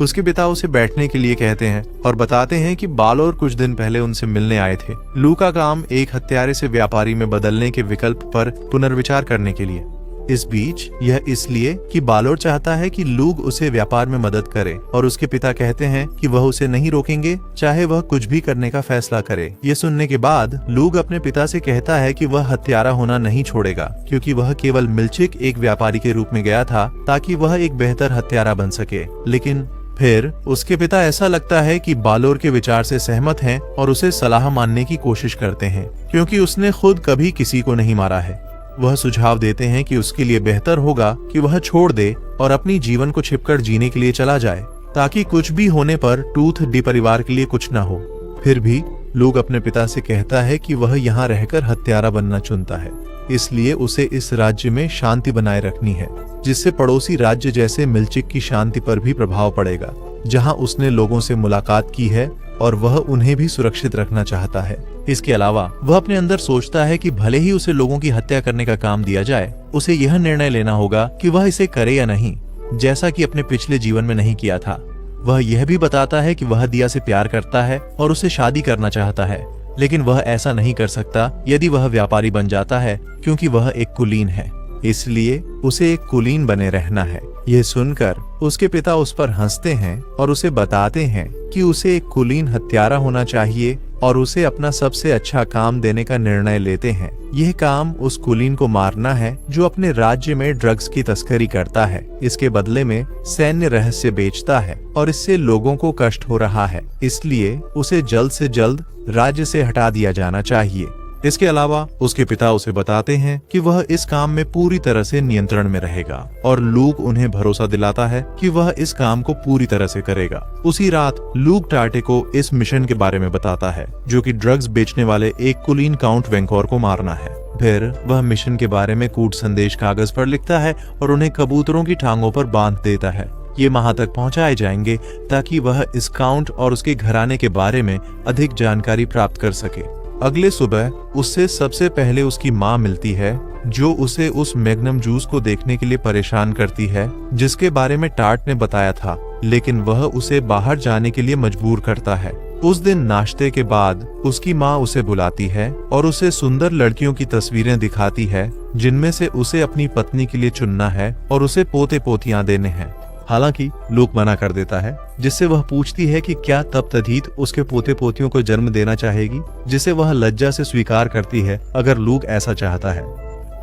A: उसके पिता उसे बैठने के लिए कहते हैं और बताते हैं कि बालोर कुछ दिन पहले उनसे मिलने आए थे, लू का काम एक हत्यारे से व्यापारी में बदलने के विकल्प पर पुनर्विचार करने के लिए। इस बीच यह इसलिए कि बालोर चाहता है कि लूग उसे व्यापार में मदद करे और उसके पिता कहते हैं कि वह उसे नहीं रोकेंगे, चाहे वह कुछ भी करने का फैसला करे। ये सुनने के बाद लूग अपने पिता से कहता है कि वह हत्यारा होना नहीं छोड़ेगा, क्योंकि वह केवल मिल्चिक एक व्यापारी के रूप में गया था ताकि वह एक बेहतर हत्यारा बन सके। लेकिन फिर उसके पिता ऐसा लगता है कि बालोर के विचार से सहमत हैं और उसे सलाह मानने की कोशिश करते हैं, क्योंकि उसने खुद कभी किसी को नहीं मारा है। वह सुझाव देते हैं कि उसके लिए बेहतर होगा कि वह छोड़ दे और अपनी जीवन को छिपकर जीने के लिए चला जाए, ताकि कुछ भी होने पर टूथ डी परिवार के लिए कुछ न हो। फिर भी लूग अपने पिता से कहता है कि वह यहाँ रहकर हत्यारा बनना चुनता है, इसलिए उसे इस राज्य में शांति बनाए रखनी है, जिससे पड़ोसी राज्य जैसे मिल्चिक की शांति पर भी प्रभाव पड़ेगा, जहाँ उसने लोगों से मुलाकात की है और वह उन्हें भी सुरक्षित रखना चाहता है। इसके अलावा वह अपने अंदर सोचता है कि भले ही उसे लोगों की हत्या करने का काम दिया जाए, उसे यह निर्णय लेना होगा कि वह इसे करे या नहीं, जैसा कि अपने पिछले जीवन में नहीं किया था। वह यह भी बताता है कि वह दिया से प्यार करता है और उसे शादी करना चाहता है, लेकिन वह ऐसा नहीं कर सकता यदि वह व्यापारी बन जाता है, क्योंकि वह एक कुलीन है, इसलिए उसे एक कुलीन बने रहना है। यह सुनकर उसके पिता उस पर हंसते हैं और उसे बताते हैं कि उसे एक कुलीन हत्यारा होना चाहिए और उसे अपना सबसे अच्छा काम देने का निर्णय लेते हैं। यह काम उस कुलीन को मारना है जो अपने राज्य में ड्रग्स की तस्करी करता है। इसके बदले में सैन्य रहस्य बेचता है और इससे लोगों को कष्ट हो रहा है, इसलिए उसे जल्द से जल्द राज्य से हटा दिया जाना चाहिए। इसके अलावा उसके पिता उसे बताते हैं कि वह इस काम में पूरी तरह से नियंत्रण में रहेगा और लूग उन्हें भरोसा दिलाता है कि वह इस काम को पूरी तरह से करेगा। उसी रात लूग टार्टे को इस मिशन के बारे में बताता है, जो कि ड्रग्स बेचने वाले एक कुलीन काउंट वेंकोर को मारना है। फिर वह मिशन के बारे में कूट संदेश कागज पर लिखता है और उन्हें कबूतरों की टांगों पर बांध देता है। ये वहां तक पहुंचाए जाएंगे ताकि वह इस काउंट और उसके घराने के बारे में अधिक जानकारी प्राप्त कर सके। अगले सुबह उससे सबसे पहले उसकी माँ मिलती है, जो उसे उस मैग्नम जूस को देखने के लिए परेशान करती है, जिसके बारे में टार्ट ने बताया था, लेकिन वह उसे बाहर जाने के लिए मजबूर करता है। उस दिन नाश्ते के बाद उसकी माँ उसे बुलाती है और उसे सुंदर लड़कियों की तस्वीरें दिखाती है, जिनमें से उसे अपनी पत्नी के लिए चुनना है और उसे पोते पोतियां देने हैं। हालांकि लूग मना कर देता है, जिससे वह पूछती है कि क्या तब तदीत उसके पोते पोतियों को जन्म देना चाहेगी, जिसे वह लज्जा से स्वीकार करती है अगर लूग ऐसा चाहता है,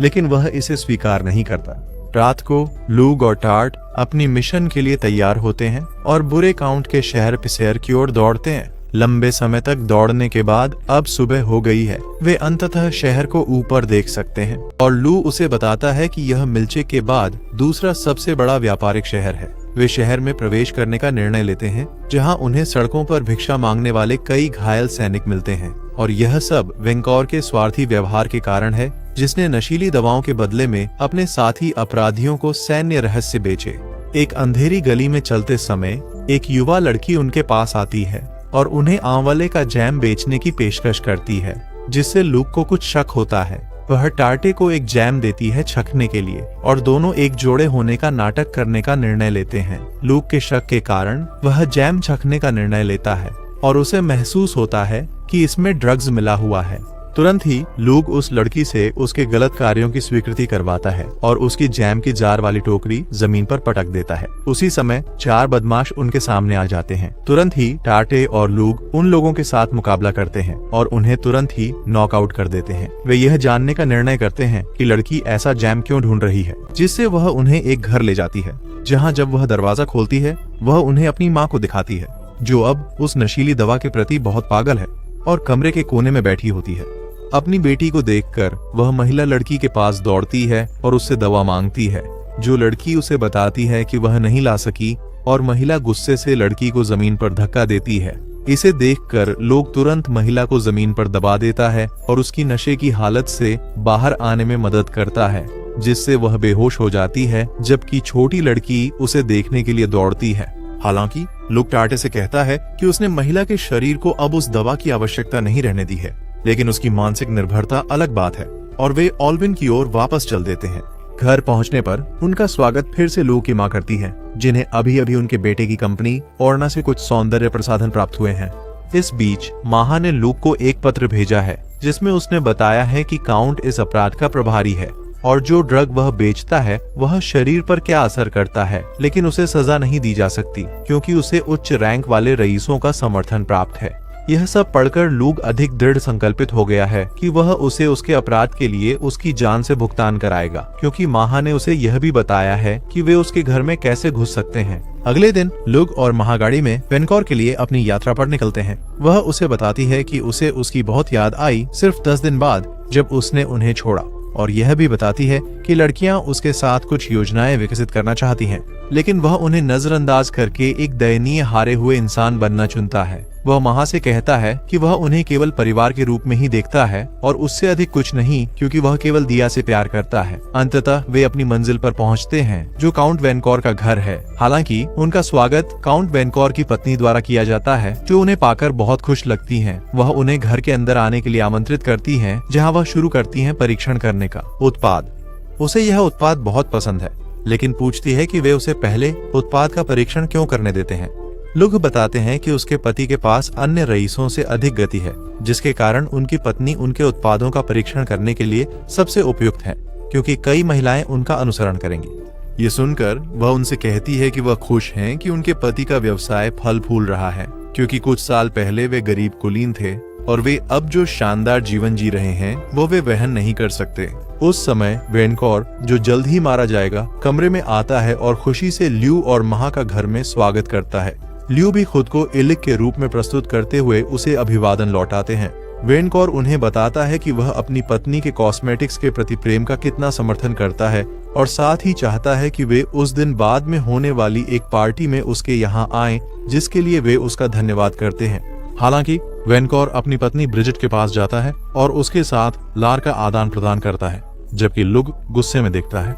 A: लेकिन वह इसे स्वीकार नहीं करता। रात को लूग और टार्ट अपनी मिशन के लिए तैयार होते हैं और बुरे काउंट के शहर पिसेर की ओर दौड़ते हैं। लंबे समय तक दौड़ने के बाद अब सुबह हो गई है। वे अंततः शहर को ऊपर देख सकते हैं और लू उसे बताता है कि यह मिल्चिक के बाद दूसरा सबसे बड़ा व्यापारिक शहर है। वे शहर में प्रवेश करने का निर्णय लेते हैं, जहां उन्हें सड़कों पर भिक्षा मांगने वाले कई घायल सैनिक मिलते हैं, और यह सब वेंकोर के स्वार्थी व्यवहार के कारण है, जिसने नशीली दवाओं के बदले में अपने साथी अपराधियों को सैन्य रहस्य बेचे। एक अंधेरी गली में चलते समय एक युवा लड़की उनके पास आती है और उन्हें आंवले का जैम बेचने की पेशकश करती है, जिससे लूग को कुछ शक होता है। वह टार्टे को एक जैम देती है चखने के लिए और दोनों एक जोड़े होने का नाटक करने का निर्णय लेते हैं। लूग के शक के कारण वह जैम चखने का निर्णय लेता है और उसे महसूस होता है कि इसमें ड्रग्स मिला हुआ है। तुरंत ही लूग उस लड़की से उसके गलत कार्यों की स्वीकृति करवाता है और उसकी जैम की जार वाली टोकरी जमीन पर पटक देता है। उसी समय 4 बदमाश उनके सामने आ जाते हैं। तुरंत ही टार्टे और लूग उन लोगों के साथ मुकाबला करते हैं और उन्हें तुरंत ही नॉकआउट कर देते हैं। वे यह जानने का निर्णय करते हैं कि लड़की ऐसा जैम क्यों ढूंढ रही है, जिससे वह उन्हें एक घर ले जाती है, जहाँ जब वह दरवाजा खोलती है वह उन्हें अपनी माँ को दिखाती है, जो अब उस नशीली दवा के प्रति बहुत पागल है और कमरे के कोने में बैठी होती है। अपनी बेटी को देखकर वह महिला लड़की के पास दौड़ती है और उससे दवा मांगती है, जो लड़की उसे बताती है कि वह नहीं ला सकी, और महिला गुस्से से लड़की को जमीन पर धक्का देती है। इसे देखकर लोग तुरंत महिला को जमीन पर दबा देता है और उसकी नशे की हालत से बाहर आने में मदद करता है, जिससे वह बेहोश हो जाती है, जबकि छोटी लड़की उसे देखने के लिए दौड़ती है। हालांकि लूग टार्टे से कहता है कि उसने महिला के शरीर को अब उस दवा की आवश्यकता नहीं रहने दी है, लेकिन उसकी मानसिक निर्भरता अलग बात है, और वे ऑल्विन की ओर वापस चल देते हैं। घर पहुंचने पर उनका स्वागत फिर से लूग की मां करती है, जिन्हें अभी अभी उनके बेटे की कंपनी ओर्ना से कुछ सौंदर्य प्रसाधन प्राप्त हुए हैं। इस बीच माहा ने लूग को एक पत्र भेजा है, जिसमें उसने बताया है कि काउंट इस अपराध का प्रभारी है और जो ड्रग वह बेचता है वह शरीर पर क्या असर करता है, लेकिन उसे सजा नहीं दी जा सकती क्योंकि उसे उच्च रैंक वाले रईसों का समर्थन प्राप्त है। यह सब पढ़कर लूग अधिक दृढ़ संकल्पित हो गया है कि वह उसे उसके अपराध के लिए उसकी जान से भुगतान कराएगा, क्योंकि माहा ने उसे यह भी बताया है कि वे उसके घर में कैसे घुस सकते हैं। अगले दिन लूग और माहा गाड़ी में वेनकोर के लिए अपनी यात्रा पर निकलते हैं। वह उसे बताती है कि उसे उसकी बहुत याद आई सिर्फ 10 दिन बाद जब उसने उन्हें छोड़ा, और यह भी बताती है कि लड़कियां उसके साथ कुछ योजनाएं विकसित करना चाहती हैं, लेकिन वह उन्हें नजरअंदाज करके एक दयनीय हारे हुए इंसान बनना चुनता है। वह माहा से कहता है कि वह उन्हें केवल परिवार के रूप में ही देखता है और उससे अधिक कुछ नहीं, क्योंकि वह केवल दिया से प्यार करता है। अंततः वे अपनी मंजिल पर पहुंचते हैं, जो काउंट वेनकोर का घर है। हालांकि उनका स्वागत काउंट वेनकोर की पत्नी द्वारा किया जाता है, जो उन्हें पाकर बहुत खुश लगती हैं। वह उन्हें घर के अंदर आने के लिए आमंत्रित करती हैं, जहां वह शुरू करती हैं परीक्षण करने का उत्पाद। उसे यह उत्पाद बहुत पसंद है, लेकिन पूछती है कि वे उसे पहले उत्पाद का परीक्षण क्यों करने देते हैं। लुग बताते हैं कि उसके पति के पास अन्य रईसों से अधिक गति है, जिसके कारण उनकी पत्नी उनके उत्पादों का परीक्षण करने के लिए सबसे उपयुक्त है, क्योंकि कई महिलाएं उनका अनुसरण करेंगी। ये सुनकर वह उनसे कहती है कि वह खुश हैं कि उनके पति का व्यवसाय फल फूल रहा है, क्योंकि कुछ साल पहले वे गरीब कुलीन थे और वे अब जो शानदार जीवन जी रहे हैं वो वे वहन नहीं कर सकते। उस समय वेनकोर, जो जल्द ही मारा जाएगा, कमरे में आता है और खुशी से ल्यू और माहा का घर में स्वागत करता है। ल्यू भी खुद को इलिक के रूप में प्रस्तुत करते हुए उसे अभिवादन लौटाते हैं। वेनकोर उन्हें बताता है कि वह अपनी पत्नी के कॉस्मेटिक्स के प्रति प्रेम का कितना समर्थन करता है और साथ ही चाहता है कि वे उस दिन बाद में होने वाली एक पार्टी में उसके यहाँ आएं, जिसके लिए वे उसका धन्यवाद करते हैं। हालांकि वेनकोर अपनी पत्नी ब्रिजिट के पास जाता है और उसके साथ लार का आदान प्रदान करता है, जबकि लुग गुस्से में देखता है।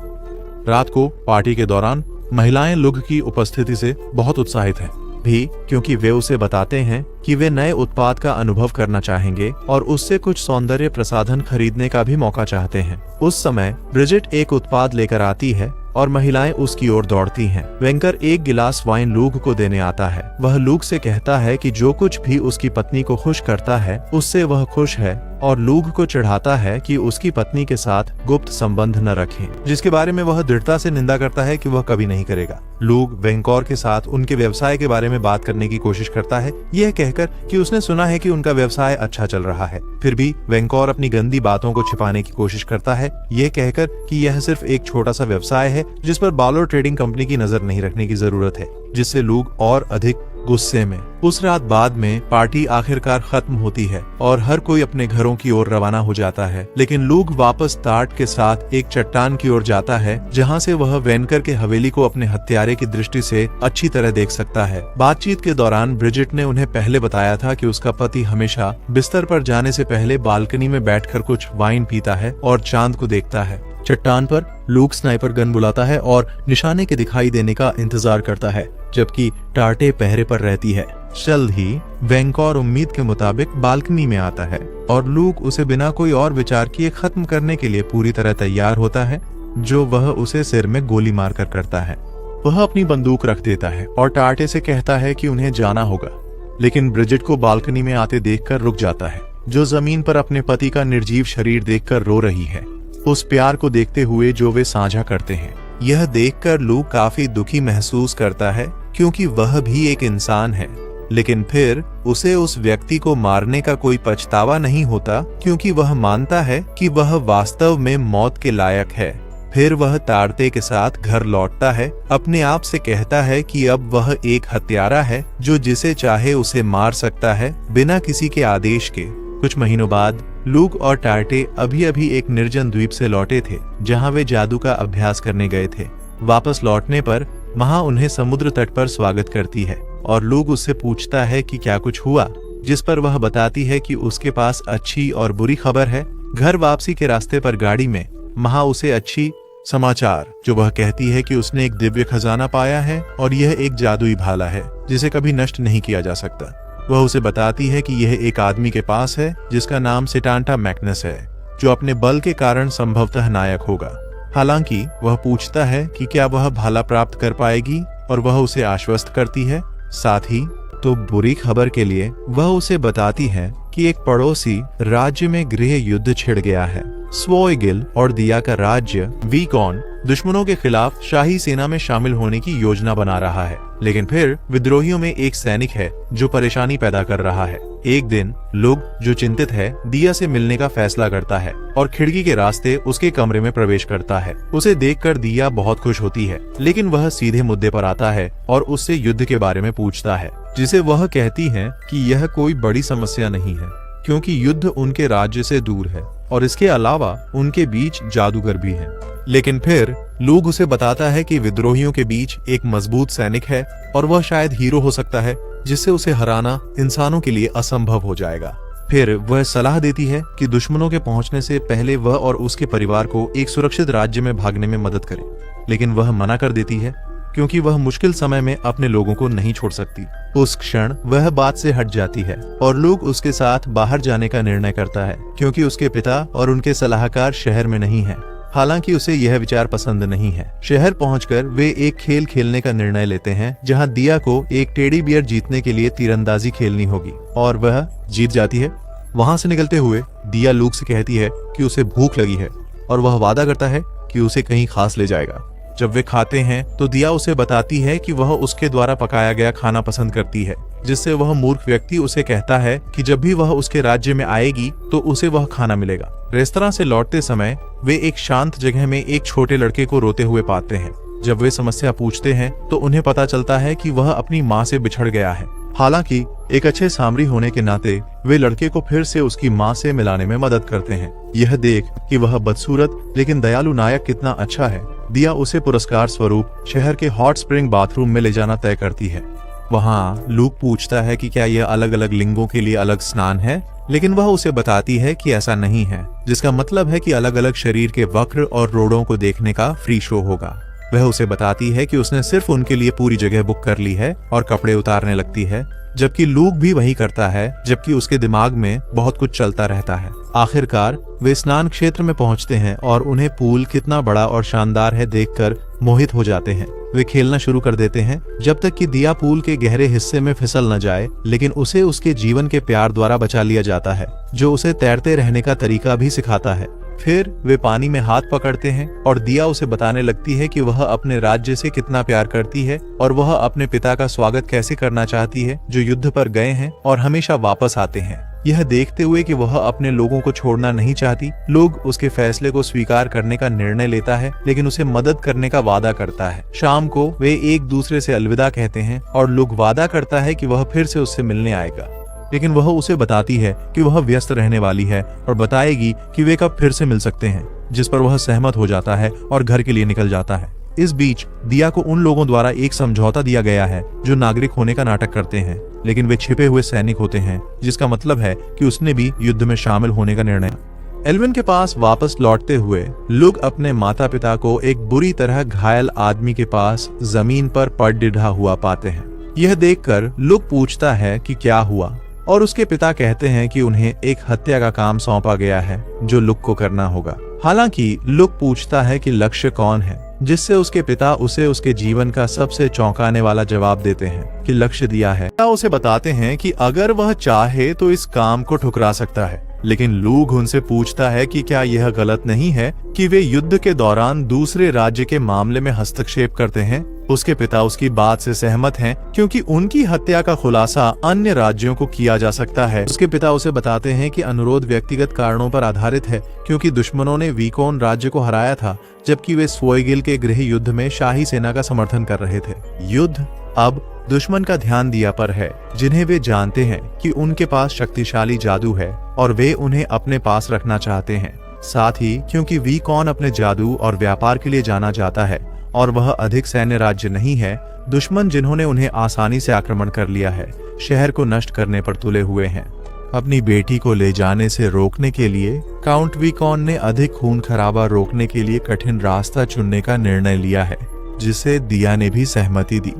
A: रात को पार्टी के दौरान महिलाएं लुग की उपस्थिति से बहुत उत्साहित हैं भी, क्योंकि वे उसे बताते हैं कि वे नए उत्पाद का अनुभव करना चाहेंगे और उससे कुछ सौंदर्य प्रसाधन खरीदने का भी मौका चाहते हैं। उस समय ब्रिजिट एक उत्पाद लेकर आती है और महिलाएं उसकी ओर दौड़ती हैं। वेंकर एक गिलास वाइन लूग को देने आता है। वह लूग से कहता है कि जो कुछ भी उसकी पत्नी को खुश करता है उससे वह खुश है, और लूग को चढ़ाता है कि उसकी पत्नी के साथ गुप्त संबंध न रखें, जिसके बारे में वह दृढ़ता से निंदा करता है कि वह कभी नहीं करेगा। लूग वेंकोर के साथ उनके व्यवसाय के बारे में बात करने की कोशिश करता है, यह कहकर कि उसने सुना है कि उनका व्यवसाय अच्छा चल रहा है। फिर भी वेंकोर अपनी गंदी बातों को छिपाने की कोशिश करता है, यह कहकर कि यह सिर्फ एक छोटा सा व्यवसाय है जिस पर बालोर ट्रेडिंग कंपनी की नजर नहीं रखने की जरूरत है, जिससे लूग और अधिक गुस्से में। उस रात बाद में पार्टी आखिरकार खत्म होती है और हर कोई अपने घरों की ओर रवाना हो जाता है, लेकिन लूग वापस टार्ट के साथ एक चट्टान की ओर जाता है, जहां से वह वेनकर के हवेली को अपने हत्यारे की दृष्टि से अच्छी तरह देख सकता है। बातचीत के दौरान ब्रिजिट ने उन्हें पहले बताया था कि उसका पति हमेशा बिस्तर पर जाने से पहले बालकनी में बैठकर कुछ वाइन पीता है और चांद को देखता है। चट्टान पर लूग स्नाइपर गन बुलाता है और निशाने के दिखाई देने का इंतजार करता है, जबकि टार्टे पहरे पर रहती है। जल्द ही वेंकोर उम्मीद के मुताबिक बालकनी में आता है और लूग उसे बिना कोई और विचार किए खत्म करने के लिए पूरी तरह तैयार होता है, जो वह उसे सिर में गोली मारकर करता है। वह अपनी बंदूक रख देता है और टार्टे से कहता है कि उन्हें जाना होगा, लेकिन ब्रिजिट को बालकनी में आते देखकर रुक जाता है, जो जमीन पर अपने पति का निर्जीव शरीर देखकर रो रही है, उस प्यार को देखते हुए जो वे साझा करते हैं। यह देखकर लूग काफी दुखी महसूस करता है, क्योंकि वह भी एक इंसान है, लेकिन फिर उसे उस व्यक्ति को मारने का कोई पछतावा नहीं होता, क्योंकि वह मानता है कि वह वास्तव में मौत के लायक है। फिर वह तारते के साथ घर लौटता है, अपने आप से कहता है कि अब वह एक हत्यारा है जो जिसे चाहे उसे मार सकता है बिना किसी के आदेश के। कुछ महीनों बाद लूग और टार्टे अभी एक निर्जन द्वीप से लौटे थे, जहां वे जादू का अभ्यास करने गए थे। वापस लौटने पर माहा उन्हें समुद्र तट पर स्वागत करती है और लूग उससे पूछता है कि क्या कुछ हुआ, जिस पर वह बताती है कि उसके पास अच्छी और बुरी खबर है। घर वापसी के रास्ते पर गाड़ी में माहा उसे अच्छी समाचार, जो वह कहती है कि उसने एक दिव्य खजाना पाया है और यह एक जादुई भाला है जिसे कभी नष्ट नहीं किया जा सकता। वह उसे बताती है कि यह एक आदमी के पास है जिसका नाम सिटांटा मैग्नस है, जो अपने बल के कारण संभवतः नायक होगा। हालांकि वह पूछता है कि क्या वह भाला प्राप्त कर पाएगी, और वह उसे आश्वस्त करती है। साथ ही तो बुरी खबर के लिए वह उसे बताती है कि एक पड़ोसी राज्य में गृह युद्ध छिड़ गया है स्वॉयगिल और दिया का राज्य वीकॉन दुश्मनों के खिलाफ शाही सेना में शामिल होने की योजना बना रहा है, लेकिन फिर विद्रोहियों में एक सैनिक है जो परेशानी पैदा कर रहा है। एक दिन लुग, जो चिंतित है, दिया से मिलने का फैसला करता है और खिड़की के रास्ते उसके कमरे में प्रवेश करता है। उसे देखकर दिया बहुत खुश होती है, लेकिन वह सीधे मुद्दे पर आता है और उससे युद्ध के बारे में पूछता है, जिसे वह कहती है कि यह कोई बड़ी समस्या नहीं है, क्योंकि युद्ध उनके राज्य से दूर है और इसके अलावा उनके बीच जादूगर भी हैं। लेकिन फिर लुग उसे बताता है कि विद्रोहियों के बीच एक मजबूत सैनिक है और वह शायद हीरो हो सकता है, जिससे उसे हराना इंसानों के लिए असंभव हो जाएगा। फिर वह सलाह देती है कि दुश्मनों के पहुंचने से पहले वह और उसके परिवार को एक सुरक्षित राज्य में भागने में मदद करे, लेकिन वह मना कर देती है क्योंकि वह मुश्किल समय में अपने लोगों को नहीं छोड़ सकती। उस क्षण वह बात से हट जाती है और लुग उसके साथ बाहर जाने का निर्णय करता है, क्योंकि उसके पिता और उनके सलाहकार शहर में नहीं हैं। हालांकि उसे यह विचार पसंद नहीं है। शहर पहुंचकर वे एक खेल खेलने का निर्णय लेते हैं, जहां दिया को एक टेडी बियर जीतने के लिए तीरंदाजी खेलनी होगी और वह जीत जाती है। वहां से निकलते हुए दिया लुग से कहती है कि उसे भूख लगी है और वह वादा करता है कि उसे कहीं खास ले जाएगा। जब वे खाते हैं तो दिया उसे बताती है कि वह उसके द्वारा पकाया गया खाना पसंद करती है, जिससे वह मूर्ख व्यक्ति उसे कहता है कि जब भी वह उसके राज्य में आएगी तो उसे वह खाना मिलेगा। रेस्तरां से लौटते समय वे एक शांत जगह में एक छोटे लड़के को रोते हुए पाते हैं। जब वे समस्या पूछते हैं तो उन्हें पता चलता है कि वह अपनी माँ से बिछड़ गया है। हालांकि एक अच्छे सामरी होने के नाते वे लड़के को फिर से उसकी माँ से मिलाने में मदद करते हैं। यह देख कि वह बदसूरत लेकिन दयालु नायक कितना अच्छा है, दिया उसे पुरस्कार स्वरूप शहर के हॉट स्प्रिंग बाथरूम में ले जाना तय करती है। वहाँ लुग पूछता है कि क्या यह अलग अलग लिंगों के लिए अलग स्नान है, लेकिन वह उसे बताती है कि ऐसा नहीं है, जिसका मतलब है कि अलग अलग शरीर के वक्र और रोड़ों को देखने का फ्री शो होगा। वह उसे बताती है कि उसने सिर्फ उनके लिए पूरी जगह बुक कर ली है और कपड़े उतारने लगती है, जबकि लुग भी वही करता है, जबकि उसके दिमाग में बहुत कुछ चलता रहता है। आखिरकार वे स्नान क्षेत्र में पहुंचते हैं और उन्हें पूल कितना बड़ा और शानदार है देखकर मोहित हो जाते हैं। वे खेलना शुरू कर देते हैं जब तक कि दिया पूल के गहरे हिस्से में फिसल न जाए, लेकिन उसे उसके जीवन के प्यार द्वारा बचा लिया जाता है, जो उसे तैरते रहने का तरीका भी सिखाता है। फिर वे पानी में हाथ पकड़ते हैं और दिया उसे बताने लगती है कि वह अपने राज्य से कितना प्यार करती है और वह अपने पिता का स्वागत कैसे करना चाहती है, जो युद्ध पर गए हैं और हमेशा वापस आते हैं। यह देखते हुए कि वह अपने लोगों को छोड़ना नहीं चाहती, लुग उसके फैसले को स्वीकार करने का निर्णय लेता है, लेकिन उसे मदद करने का वादा करता है। शाम को वे एक दूसरे से अलविदा कहते हैं और लुग वादा करता है कि वह फिर से उससे मिलने आएगा, लेकिन वह उसे बताती है कि वह व्यस्त रहने वाली है और बताएगी कि वे कब फिर से मिल सकते हैं, जिस पर वह सहमत हो जाता है और घर के लिए निकल जाता है। इस बीच दिया को उन लोगों द्वारा एक समझौता दिया गया है जो नागरिक होने का नाटक करते हैं, लेकिन वे छिपे हुए सैनिक होते हैं, जिसका मतलब है कि उसने भी युद्ध में शामिल होने का निर्णय। एल्विन के पास वापस लौटते हुए लुग अपने माता पिता को एक बुरी तरह घायल आदमी के पास जमीन पर पड़िढ़ा हुआ पाते हैं। यह देखकर लुग पूछता है कि क्या हुआ, और उसके पिता कहते हैं कि उन्हें एक हत्या का काम सौंपा गया है जो लुग को करना होगा। हालांकि लुग पूछता है कि लक्ष्य कौन है, जिससे उसके पिता उसे उसके जीवन का सबसे चौंकाने वाला जवाब देते हैं कि लक्ष्य दिया है। पिता उसे बताते हैं कि अगर वह चाहे तो इस काम को ठुकरा सकता है, लेकिन लुग उनसे पूछता है कि क्या यह गलत नहीं है कि वे युद्ध के दौरान दूसरे राज्य के मामले में हस्तक्षेप करते हैं। उसके पिता उसकी बात से सहमत हैं, क्योंकि उनकी हत्या का खुलासा अन्य राज्यों को किया जा सकता है। उसके पिता उसे बताते हैं कि अनुरोध व्यक्तिगत कारणों पर आधारित है, क्योंकि दुश्मनों ने वीकॉन राज्य को हराया था, जबकि वे स्वॉयगिल के गृह युद्ध में शाही सेना का समर्थन कर रहे थे। युद्ध अब दुश्मन का ध्यान दिया पर है, जिन्हें वे जानते हैं कि उनके पास शक्तिशाली जादू है और वे उन्हें अपने पास रखना चाहते हैं। साथ ही क्योंकि वीकॉन अपने जादू और व्यापार के लिए जाना जाता है और वह अधिक सैन्य राज्य नहीं है, दुश्मन जिन्होंने उन्हें आसानी से आक्रमण कर लिया है, शहर को नष्ट करने पर तुले हुए हैं। अपनी बेटी को ले जाने से रोकने के लिए काउंट वीकॉन ने अधिक खून खराबा रोकने के लिए कठिन रास्ता चुनने का निर्णय लिया है, जिसे दिया ने भी सहमति दी।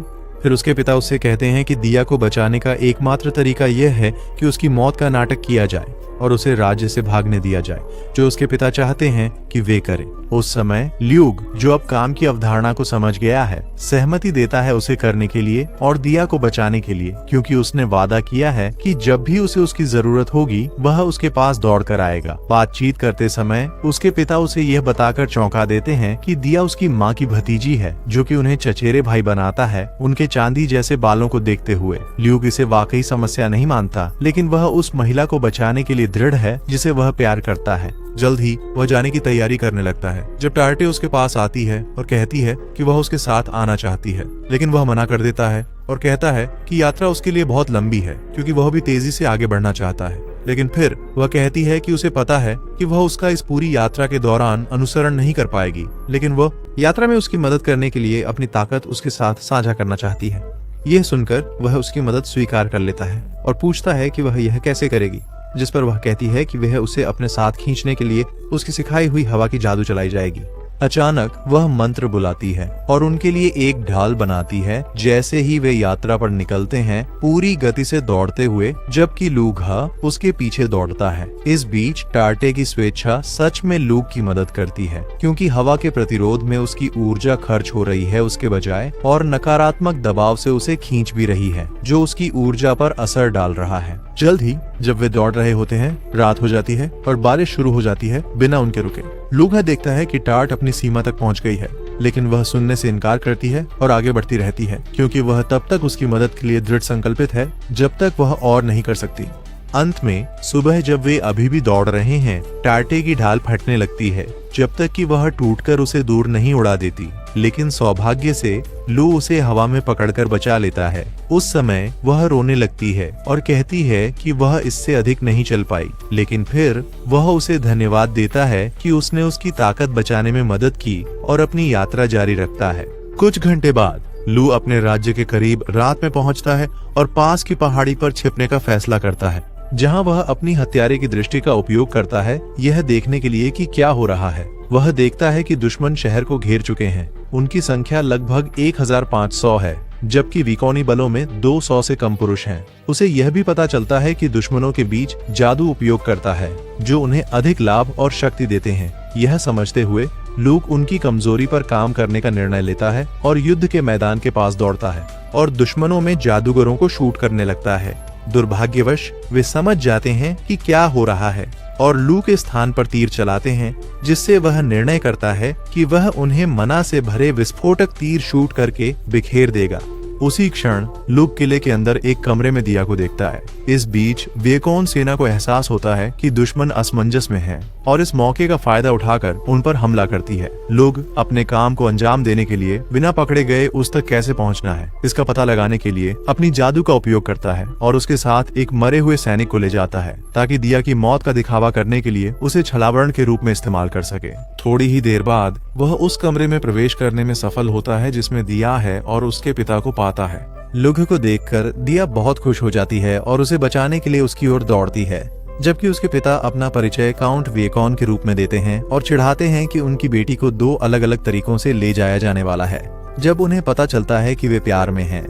A: फिर उसके पिता उससे कहते हैं कि दिया को बचाने का एकमात्र तरीका यह है कि उसकी मौत का नाटक किया जाए, और उसे राज्य से भागने दिया जाए, जो उसके पिता चाहते हैं कि वे करें। उस समय ल्यूग, जो अब काम की अवधारणा को समझ गया है, सहमति देता है उसे करने के लिए और दिया को बचाने के लिए, क्योंकि उसने वादा किया है कि जब भी उसे उसकी जरूरत होगी वह उसके पास दौड़ कर आएगा। बातचीत करते समय उसके पिता उसे यह बताकर चौंका देते हैं कि दिया उसकी माँ की भतीजी है, जो कि उन्हें चचेरे भाई बनाता है उनके चांदी जैसे बालों को देखते हुए। ल्यूग इसे वाकई समस्या नहीं मानता, लेकिन वह उस महिला को बचाने के लिए दृढ़ है जिसे वह प्यार करता है। जल्द ही वह जाने की तैयारी करने लगता है जब टार्टे उसके पास आती है और कहती है कि वह उसके साथ आना चाहती है, लेकिन वह मना कर देता है और कहता है कि यात्रा उसके लिए बहुत लंबी है, क्योंकि वह भी तेजी से आगे बढ़ना चाहता है। लेकिन फिर वह कहती है कि उसे पता है कि वह उसका इस पूरी यात्रा के दौरान अनुसरण नहीं कर पाएगी, लेकिन वह यात्रा में उसकी मदद करने के लिए अपनी ताकत उसके साथ साझा करना चाहती है। यह सुनकर वह उसकी मदद स्वीकार कर लेता है और पूछता है कि वह यह कैसे करेगी, जिस पर वह कहती है कि वह उसे अपने साथ खींचने के लिए उसकी सिखाई हुई हवा की जादू चलाई जाएगी। अचानक वह मंत्र बुलाती है और उनके लिए एक ढाल बनाती है। जैसे ही वे यात्रा पर निकलते हैं पूरी गति से दौड़ते हुए, जबकि लूघा उसके पीछे दौड़ता है। इस बीच टार्टे की स्वेच्छा सच में लूग की मदद करती है, क्योंकि हवा के प्रतिरोध में उसकी ऊर्जा खर्च हो रही है उसके बजाय, और नकारात्मक दबाव से उसे खींच भी रही है, जो उसकी ऊर्जा पर असर डाल रहा है। जल्द ही जब वे दौड़ रहे होते हैं, रात हो जाती है और बारिश शुरू हो जाती है बिना उनके रुके। लूघा देखता है कि टार्ट अपनी सीमा तक पहुंच गई है, लेकिन वह सुनने से इनकार करती है और आगे बढ़ती रहती है, क्योंकि वह तब तक उसकी मदद के लिए दृढ़ संकल्पित है जब तक वह और नहीं कर सकती। अंत में सुबह जब वे अभी भी दौड़ रहे हैं, टार्टे की ढाल फटने लगती है, जब तक कि वह टूटकर उसे दूर नहीं उड़ा देती। लेकिन सौभाग्य से लू उसे हवा में पकड़कर बचा लेता है। उस समय वह रोने लगती है और कहती है कि वह इससे अधिक नहीं चल पाई, लेकिन फिर वह उसे धन्यवाद देता है कि उसने उसकी ताकत बचाने में मदद की और अपनी यात्रा जारी रखता है। कुछ घंटे बाद लू अपने राज्य के करीब रात में पहुंचता है और पास की पहाड़ी पर छिपने का फैसला करता है, जहां वह अपनी हत्यारे की दृष्टि का उपयोग करता है यह देखने के लिए कि क्या हो रहा है। वह देखता है कि दुश्मन शहर को घेर चुके हैं। उनकी संख्या लगभग 1500 है, जबकि विकोनी बलों में 200 से कम पुरुष हैं। उसे यह भी पता चलता है कि दुश्मनों के बीच जादू उपयोग करता है, जो उन्हें अधिक लाभ और शक्ति देते हैं। यह समझते हुए लूक उनकी कमजोरी पर काम करने का निर्णय लेता है और युद्ध के मैदान के पास दौड़ता है और दुश्मनों में जादूगरों को शूट करने लगता है। दुर्भाग्यवश वे समझ जाते हैं कि क्या हो रहा है और लू के स्थान पर तीर चलाते हैं, जिससे वह निर्णय करता है कि वह उन्हें मना से भरे विस्फोटक तीर शूट करके बिखेर देगा। उसी क्षण लूक किले के अंदर एक कमरे में दिया को देखता है। इस बीच वेकोन सेना को एहसास होता है कि दुश्मन असमंजस में है और इस मौके का फायदा उठाकर उन पर हमला करती है। लोग अपने काम को अंजाम देने के लिए बिना पकड़े गए उस तक कैसे पहुंचना है, इसका पता लगाने के लिए अपनी जादू का उपयोग करता है और उसके साथ एक मरे हुए सैनिक को ले जाता है, ताकि दिया की मौत का दिखावा करने के लिए उसे छलावरण के रूप में इस्तेमाल कर सके। थोड़ी ही देर बाद वह उस कमरे में प्रवेश करने में सफल होता है जिसमें दिया है और उसके पिता को पाता है। लुघ को देखकर दिया बहुत खुश हो जाती है और उसे बचाने के लिए उसकी ओर दौड़ती है, जबकि उसके पिता अपना परिचय काउंट वेकोन के रूप में देते हैं और चिढ़ाते हैं कि उनकी बेटी को 2 अलग-अलग तरीकों से ले जाया जाने वाला है। जब उन्हें पता चलता है कि वे प्यार में हैं,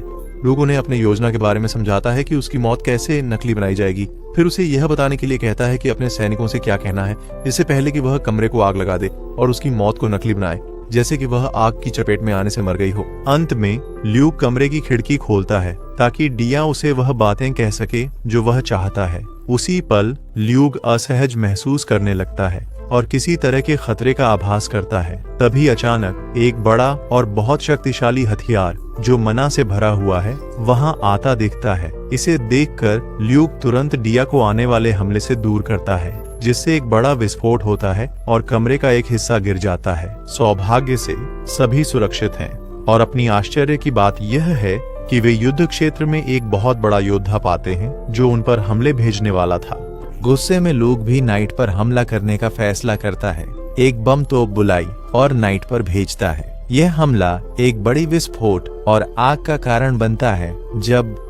A: लुघ उन्हें अपनी योजना के बारे में समझाता है कि उसकी मौत कैसे नकली बनाई जाएगी। फिर उसे यह बताने के लिए कहता है कि अपने सैनिकों से क्या कहना है, इससे पहले कि वह कमरे को आग लगा दे और उसकी मौत को नकली बनाए, जैसे कि वह आग की चपेट में आने से मर गई हो। अंत में ल्यूक कमरे की खिड़की खोलता है ताकि डिया उसे वह बातें कह सके जो वह चाहता है। उसी पल ल्यूक असहज महसूस करने लगता है और किसी तरह के खतरे का आभास करता है। तभी अचानक एक बड़ा और बहुत शक्तिशाली हथियार जो मना से भरा हुआ है वहां आता दिखता है। इसे देखकर ल्यूक तुरंत डिया को आने वाले हमले से दूर करता है, जिससे एक बड़ा विस्फोट होता है और कमरे का एक हिस्सा गिर जाता है। सौभाग्य से सभी सुरक्षित हैं और अपनी आश्चर्य की बात यह है कि वे युद्ध क्षेत्र में एक बहुत बड़ा योद्धा पाते हैं जो उन पर हमले भेजने वाला था। गुस्से में लोग भी नाइट पर हमला करने का फैसला करता है, एक बम तोप बुलाई और नाइट पर भेजता है। यह हमला एक बड़ी विस्फोट और आग का कारण बनता है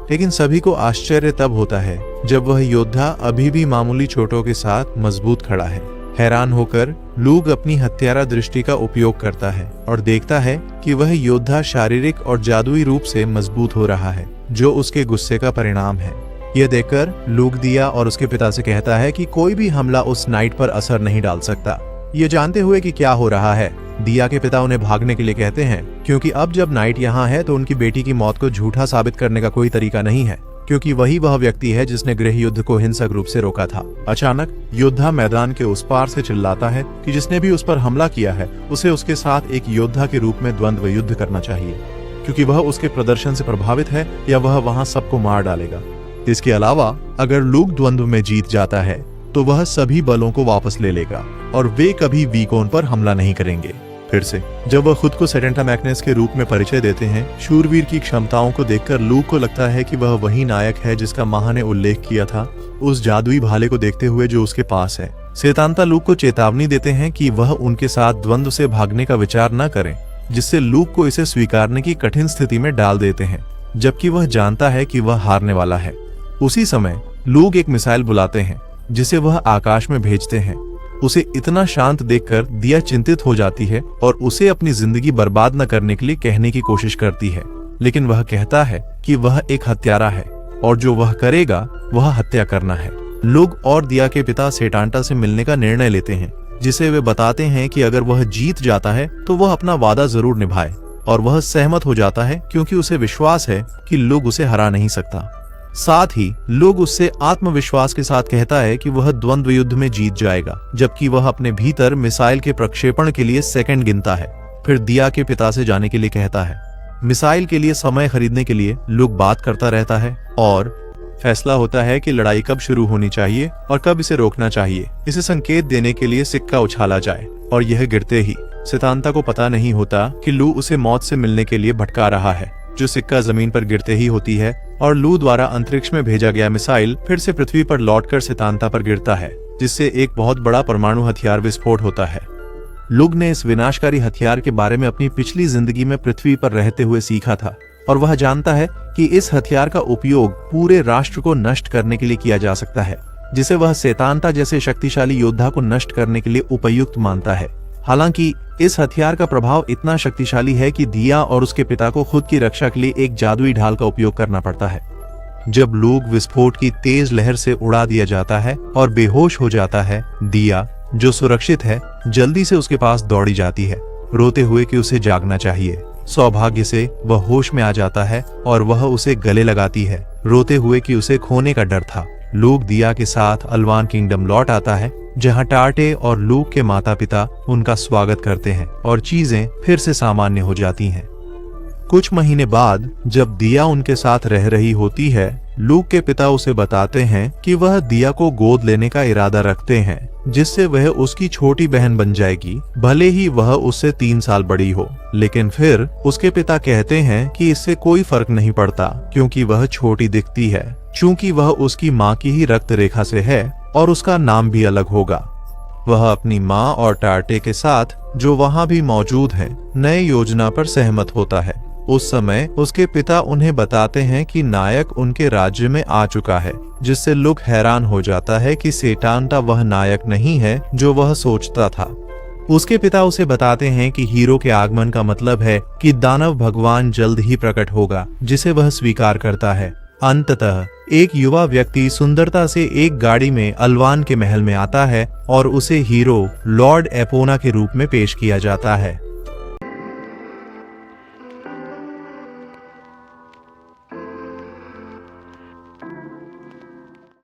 A: लेकिन सभी को आश्चर्य तब होता है जब वह योद्धा अभी भी मामूली चोटों के साथ मजबूत खड़ा है। हैरान होकर लूग अपनी हत्यारा दृष्टि का उपयोग करता है और देखता है कि वह योद्धा शारीरिक और जादुई रूप से मजबूत हो रहा है, जो उसके गुस्से का परिणाम है। यह देखकर लूक दिया और उसके पिता से कहता है कि कोई भी हमला उस नाइट पर असर नहीं डाल सकता। ये जानते हुए कि क्या हो रहा है, दिया के पिता उन्हें भागने के लिए कहते हैं, क्योंकि अब जब नाइट यहाँ है तो उनकी बेटी की मौत को झूठा साबित करने का कोई तरीका नहीं है, क्योंकि वही वह व्यक्ति है जिसने गृह युद्ध को हिंसक रूप से रोका था। अचानक योद्धा मैदान के उस पार से चिल्लाता है कि जिसने भी उस पर हमला किया है उसे उसके साथ एक योद्धा के रूप में द्वंद्व युद्ध करना चाहिए, क्योंकि वह उसके प्रदर्शन से प्रभावित है या वह वहां सबको मार डालेगा। इसके अलावा अगर लूक द्वंद्व में जीत जाता है तो वह सभी बलों को वापस ले लेगा और वे कभी वीकोन पर हमला नहीं करेंगे। फिर से जब वह खुद को सेडेंटा मैग्नस के रूप में परिचय देते हैं, शूरवीर की क्षमताओं को देखकर लूक को लगता है कि वह वही नायक है जिसका माँ ने उल्लेख किया था, उस जादुई भाले को देखते हुए जो उसके पास है। सेतांता लूक को चेतावनी देते हैं कि वह उनके साथ द्वंद्व से भागने का विचार न करें, जिससे लूक को इसे स्वीकारने की कठिन स्थिति में डाल देते हैं, जबकि वह जानता है कि वह हारने वाला है। उसी समय लूक एक मिसाइल बुलाते हैं जिसे वह आकाश में भेजते हैं। उसे इतना शांत देखकर दिया चिंतित हो जाती है और उसे अपनी जिंदगी बर्बाद न करने के लिए कहने की कोशिश करती है, लेकिन वह कहता है कि वह एक हत्यारा है और जो वह करेगा वह हत्या करना है। लूक और दिया के पिता सेटांटा से मिलने का निर्णय लेते हैं, जिसे वे बताते हैं कि अगर वह जीत जाता है तो वह अपना वादा जरूर निभाए, और वह सहमत हो जाता है क्योंकि उसे विश्वास है कि लूक उसे हरा नहीं सकता। साथ ही लूक उससे आत्मविश्वास के साथ कहता है कि वह द्वंद्व युद्ध में जीत जाएगा, जबकि वह अपने भीतर मिसाइल के प्रक्षेपण के लिए सेकंड गिनता है। फिर दिया के पिता से जाने के लिए कहता है। मिसाइल के लिए समय खरीदने के लिए लूक बात करता रहता है और फैसला होता है कि लड़ाई कब शुरू होनी चाहिए और कब इसे रोकना चाहिए। इसे संकेत देने के लिए सिक्का उछाला जाए, और यह गिरते ही सेतांता को पता नहीं होता कि लू उसे मौत से मिलने के लिए भटका रहा है। जो सिक्का जमीन पर गिरते ही होती है और लू द्वारा अंतरिक्ष में भेजा गया मिसाइल फिर से पृथ्वी पर लौटकर सेतांता पर गिरता है, जिससे एक बहुत बड़ा परमाणु हथियार विस्फोट होता है। लूक ने इस विनाशकारी हथियार के बारे में अपनी पिछली जिंदगी में पृथ्वी पर रहते हुए सीखा था, और वह जानता है कि इस हथियार का उपयोग पूरे राष्ट्र को नष्ट करने के लिए किया जा सकता है, जिसे वह सेतांता जैसे शक्तिशाली योद्धा को नष्ट करने के लिए उपयुक्त मानता है। हालांकि इस हथियार का प्रभाव इतना शक्तिशाली है कि दिया और उसके पिता को खुद की रक्षा के लिए एक जादुई ढाल का उपयोग करना पड़ता है। जब लूक विस्फोट की तेज लहर से उड़ा दिया जाता है और बेहोश हो जाता है, दिया जो सुरक्षित है जल्दी से उसके पास दौड़ी जाती है, रोते हुए कि उसे जागना चाहिए। सौभाग्य से वह होश में आ जाता है और वह उसे गले लगाती है, रोते हुए कि उसे खोने का डर था। लूक दिया के साथ अलवान किंगडम लौट आता है, जहां टार्टे और लूक के माता पिता उनका स्वागत करते हैं और चीजें फिर से सामान्य हो जाती हैं। कुछ महीने बाद जब दिया उनके साथ रह रही होती है, लूक के पिता उसे बताते हैं कि वह दिया को गोद लेने का इरादा रखते हैं, जिससे वह उसकी छोटी बहन बन जाएगी, भले ही वह उससे 3 साल बड़ी हो। लेकिन फिर उसके पिता कहते हैं कि इससे कोई फर्क नहीं पड़ता, क्योंकि वह छोटी दिखती है, चूंकि वह उसकी माँ की ही रक्त रेखा से है और उसका नाम भी अलग होगा। वह अपनी माँ और टार्टे के साथ, जो वहाँ भी मौजूद हैं, नए योजना पर सहमत होता है। उस समय उसके पिता उन्हें बताते हैं कि नायक उनके राज्य में आ चुका है, जिससे लूक हैरान हो जाता है कि सेटांटा वह नायक नहीं है जो वह सोचता था। उसके पिता उसे बताते हैं कि हीरो के आगमन का मतलब है कि दानव भगवान जल्द ही प्रकट होगा, जिसे वह स्वीकार करता है। अंततः एक युवा व्यक्ति सुंदरता से एक गाड़ी में अलवान के महल में आता है और उसे हीरो लॉर्ड एपोना के रूप में पेश किया जाता है।